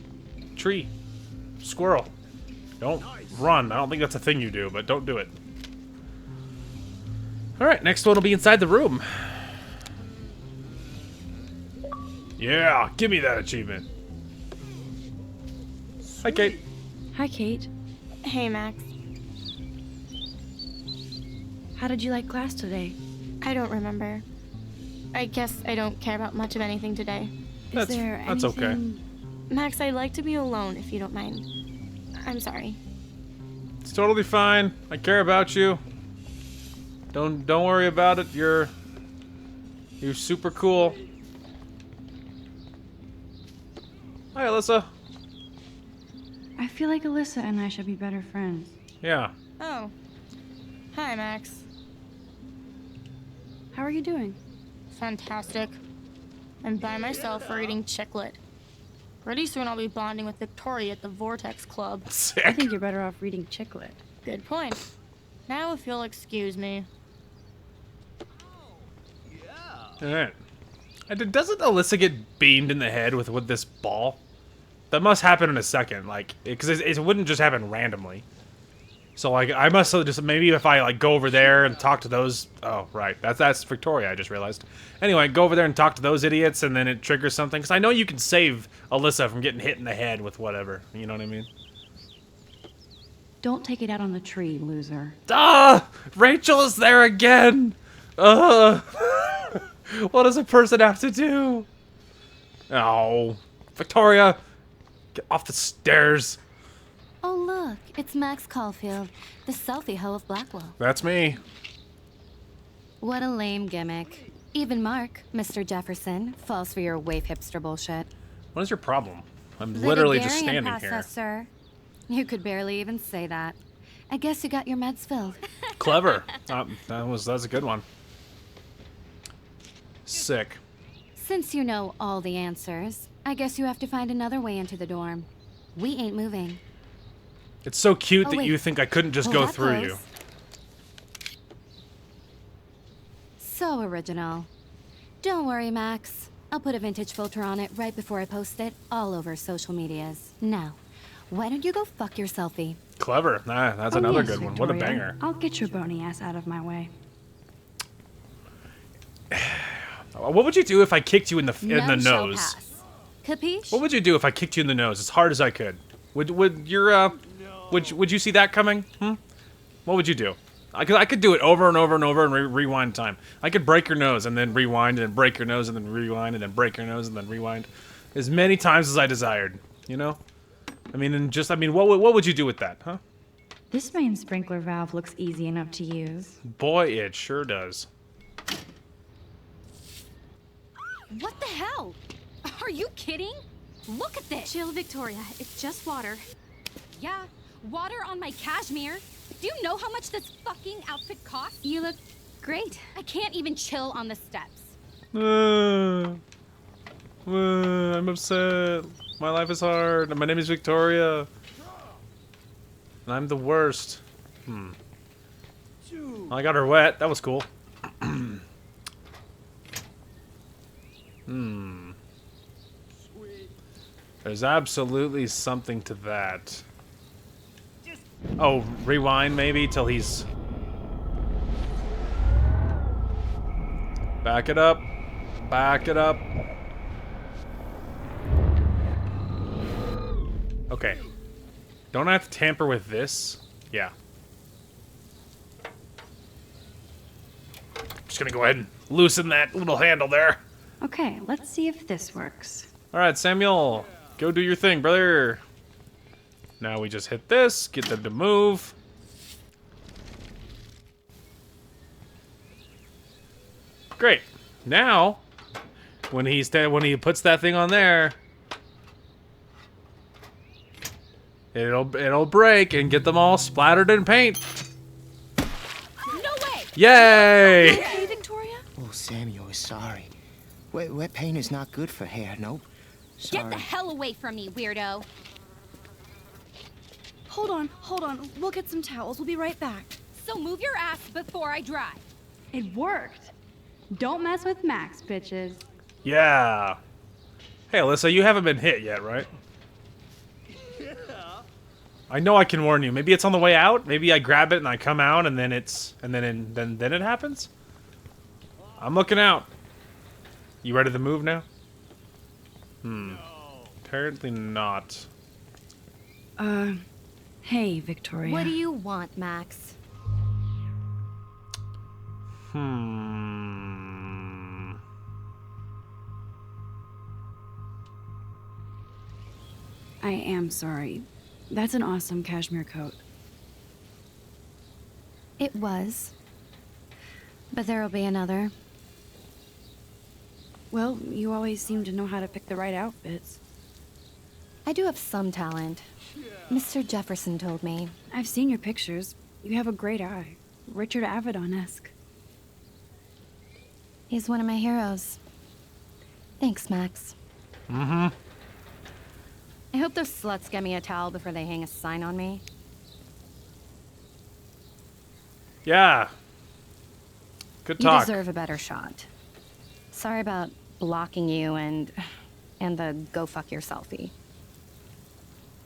tree. Squirrel. Don't run. I don't think that's a thing you do, but don't do it. Alright, next one will be inside the room. Yeah, give me that achievement. Hi, Kate. Hi, Kate. Hey, Max. How did you like class today? I don't remember. I guess I don't care about much of anything today. Is there that's okay. anything... Max, I'd like to be alone if you don't mind. I'm sorry. It's totally fine. I care about you. Don't worry about it. You're super cool. Hi, Alyssa. I feel like Alyssa and I should be better friends. Yeah. Oh. Hi, Max. How are you doing? Fantastic. I'm by myself reading Chicklet. Pretty soon I'll be bonding with Victoria at the Vortex Club. Sick. I think you're better off reading Chicklet. Good point. Now if you'll excuse me. Alright. Doesn't Alyssa get beamed in the head with this ball? That must happen in a second, like, because it wouldn't just happen randomly. So, like, I must have just, maybe if I, like, go over there and talk to those, oh, right, that's Victoria, I just realized. Anyway, go over there and talk to those idiots, and then it triggers something, because I know you can save Alyssa from getting hit in the head with whatever, you know what I mean? Don't take it out on the tree, loser. Ah! Rachel is there again! What does a person have to do? Oh, Victoria, get off the stairs. Oh, look, it's Max Caulfield, the selfie hoe of Blackwell. That's me. What a lame gimmick. Even Mark, Mr. Jefferson, falls for your waif hipster bullshit. What is your problem? I'm The literally just Daguerrean standing process, here. sir. You could barely even say that. I guess you got your meds filled. Clever. That's a good one. Sick. Since you know all the answers, I guess you have to find another way into the dorm. We ain't moving. It's so cute that wait. you think I couldn't just Hold go that through pose. you. So So original. Don't worry, Max. I'll put a vintage filter on it right before I post it all over social medias. Now, why don't you go fuck your selfie? Clever. Nah, that's another good one. What a banger. I'll get your bony ass out of my way. What would you do if I kicked you in the nose? Pass. Capiche? What would you do if I kicked you in the nose as hard as I could? Would you see that coming? What would you do? I could do it over and over and over and rewind time. I could break your nose and then rewind and then break your nose and then rewind and then break your nose and then rewind as many times as I desired. You know? I mean, what would you do with that, huh? This main sprinkler valve looks easy enough to use. Boy, it sure does. What the hell? Are you kidding? Look at this. Chill, Victoria. It's just water. Yeah, water on my cashmere. Do you know how much this fucking outfit costs? You look great. I can't even chill on the steps. I'm upset. My life is hard. My name is Victoria. And I'm the worst. I got her wet. That was cool. There's absolutely something to that. Oh, rewind maybe till he's... Back it up. Back it up. Okay. Don't I have to tamper with this? Yeah. Just gonna go ahead and loosen that little handle there. Okay, let's see if this works. Alright, Samuel. Go do your thing, brother. Now we just hit this, get them to move. Great. Now, when he puts that thing on there, it'll break and get them all splattered in paint. No way! Yay! Okay, Victoria? Oh, Samuel is sorry. Wet paint is not good for hair, nope. Sorry. Get the hell away from me, weirdo. Hold on. We'll get some towels. We'll be right back. So move your ass before I dry. It worked. Don't mess with Max, bitches. Yeah. Hey, Alyssa, you haven't been hit yet, right? Yeah. I know I can warn you. Maybe it's on the way out. Maybe I grab it and I come out, and then then it happens. I'm looking out. You ready to move now? Apparently not. Hey, Victoria. What do you want, Max? I am sorry. That's an awesome cashmere coat. It was. But there'll be another. Well, you always seem to know how to pick the right outfits. I do have some talent. Mr. Jefferson told me. I've seen your pictures. You have a great eye. Richard Avedon-esque. He's one of my heroes. Thanks, Max. Mm-hmm. I hope those sluts get me a towel before they hang a sign on me. Yeah. Good talk. You deserve a better shot. Sorry about blocking you and the go fuck your selfie.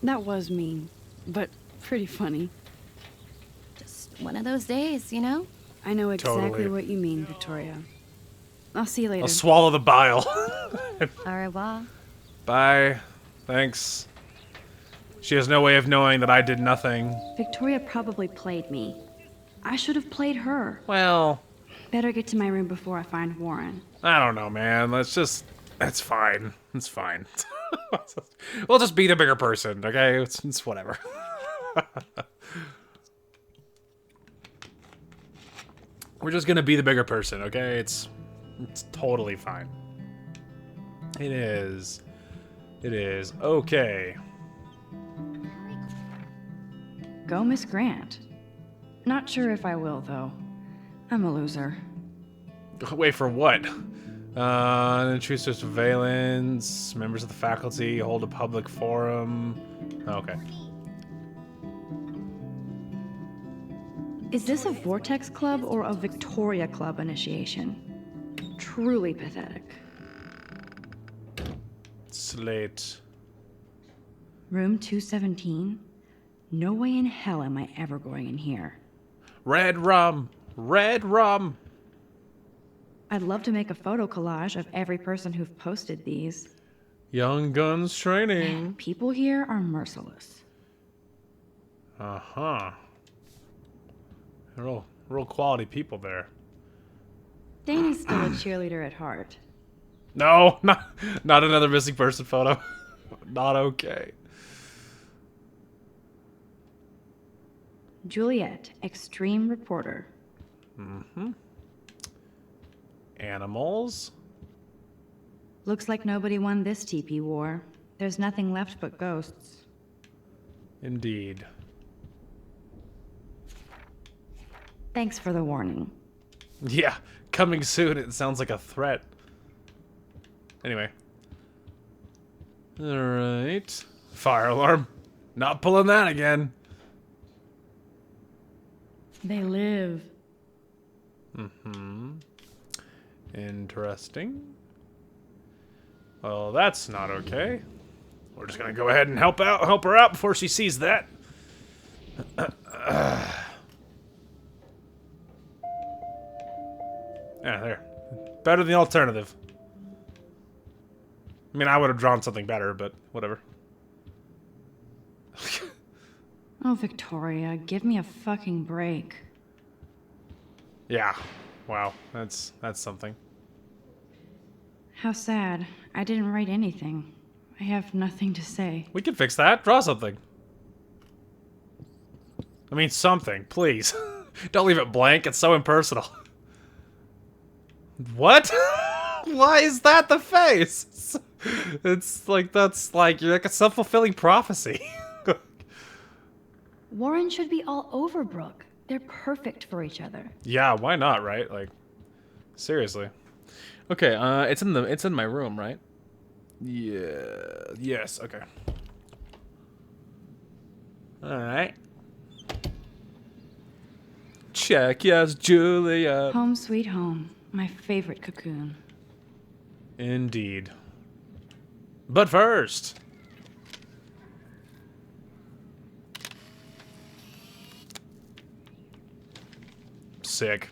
That was mean, but pretty funny. Just one of those days, you know? I know exactly Totally. what you mean, Victoria. I'll see you later. I'll swallow the bile. Au revoir. Bye. Thanks. She has no way of knowing that I did nothing. Victoria probably played me. I should have played her. Well... Better get to my room before I find Warren. I don't know, man. That's fine. It's fine. We'll just be the bigger person, okay? It's whatever. We're just gonna be the bigger person, okay? It's totally fine. It is. It is. Okay. Go, Miss Grant. Not sure if I will, though. I'm a loser. Wait, for what? Intrusive surveillance, members of the faculty hold a public forum. Okay. Is this a Vortex Club or a Victoria Club initiation? Truly pathetic. Slate. Room 217? No way in hell am I ever going in here. Red rum! Red rum! I'd love to make a photo collage of every person who've posted these. Young Guns training. People here are merciless. Uh-huh. Real quality people there. Danny's still a cheerleader at heart. No, not another missing person photo. Not okay. Juliet, extreme reporter. Mm-hmm. Animals. Looks like nobody won this TP war. There's nothing left but ghosts. Indeed. Thanks for the warning. Yeah, coming soon. It sounds like a threat. Anyway. Alright. Fire alarm. Not pulling that again. They live. Mm-hmm. Interesting. Well, that's not okay. We're just gonna go ahead and help her out before she sees that. Yeah, there. Better than the alternative. I mean, I would have drawn something better, but whatever. Oh, Victoria, give me a fucking break. Yeah. Wow. That's something. How sad. I didn't write anything. I have nothing to say. We can fix that. Draw something. I mean, something, please. Don't leave it blank. It's so impersonal. What? Why is that the face? It's like, that's like, you're like a self-fulfilling prophecy. Warren should be all over Brooke. They're perfect for each other. Yeah, why not, right? Like, seriously. Okay, it's in my room, right? Yeah. Yes, okay. Alright. Check, yes, Julia. Home sweet home. My favorite cocoon. Indeed. But first... Sick.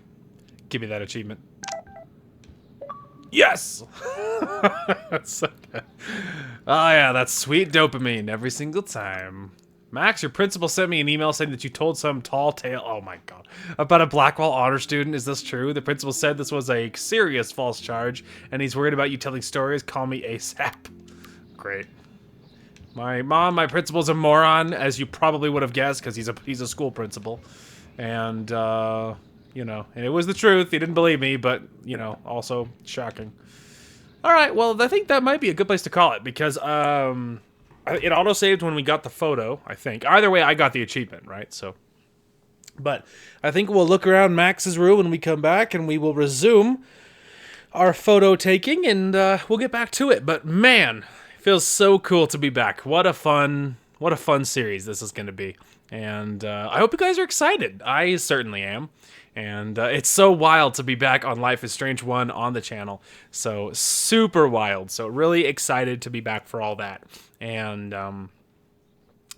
Give me that achievement. Yes! That's so good. Oh yeah, that's sweet dopamine every single time. Max, your principal sent me an email saying that you told some tall tale, oh my god, about a Blackwell honor student. Is this true? The principal said this was a serious false charge, and he's worried about you telling stories. Call me ASAP. Great. My principal's a moron, as you probably would have guessed, because he's a school principal. And, you know, and it was the truth. He didn't believe me, but, you know, also shocking. All right, well, I think that might be a good place to call it, because it auto-saved when we got the photo, I think. Either way, I got the achievement, right? So, but I think we'll look around Max's room when we come back, and we will resume our photo taking, and we'll get back to it. But man, it feels so cool to be back. What a fun series this is going to be. And I hope you guys are excited. I certainly am. And it's so wild to be back on Life is Strange 1 on the channel. So super wild. So really excited to be back for all that. And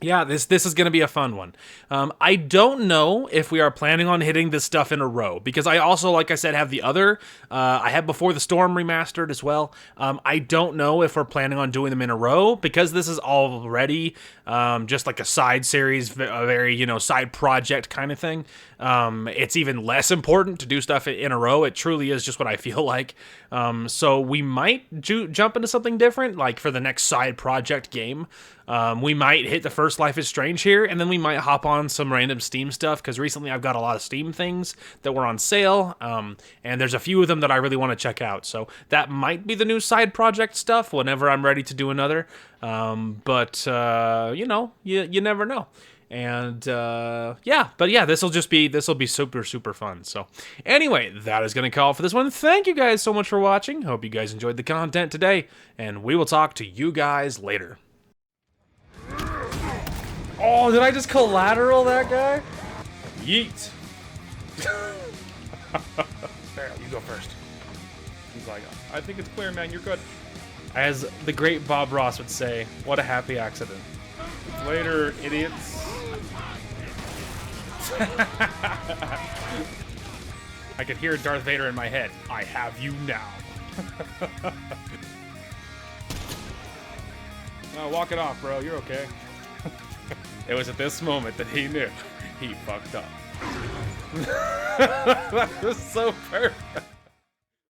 yeah, this is going to be a fun one. I don't know if we are planning on hitting this stuff in a row, because I also, like I said, have the other, I have Before the Storm remastered as well. I don't know if we're planning on doing them in a row, because this is already just like a side series, a very, you know, side project kind of thing. It's even less important to do stuff in a row. It truly is just what I feel like. So we might jump into something different, like for the next side project game. We might hit the first Life is Strange here, and then we might hop on some random Steam stuff, because recently I've got a lot of Steam things that were on sale, and there's a few of them that I really want to check out. So that might be the new side project stuff whenever I'm ready to do another. But you know, you never know. And yeah, but yeah, this will be super, super fun. So anyway, that is going to call it for this one. Thank you guys so much for watching. Hope you guys enjoyed the content today, and we will talk to you guys later. Oh, did I just collateral that guy? Yeet. There, you go first. He's like, I think it's clear, man. You're good. As the great Bob Ross would say, what a happy accident. Later, idiots. I could hear Darth Vader in my head. I have you now. Walk it off, bro. You're okay. It was at this moment that he knew he fucked up. That was so perfect.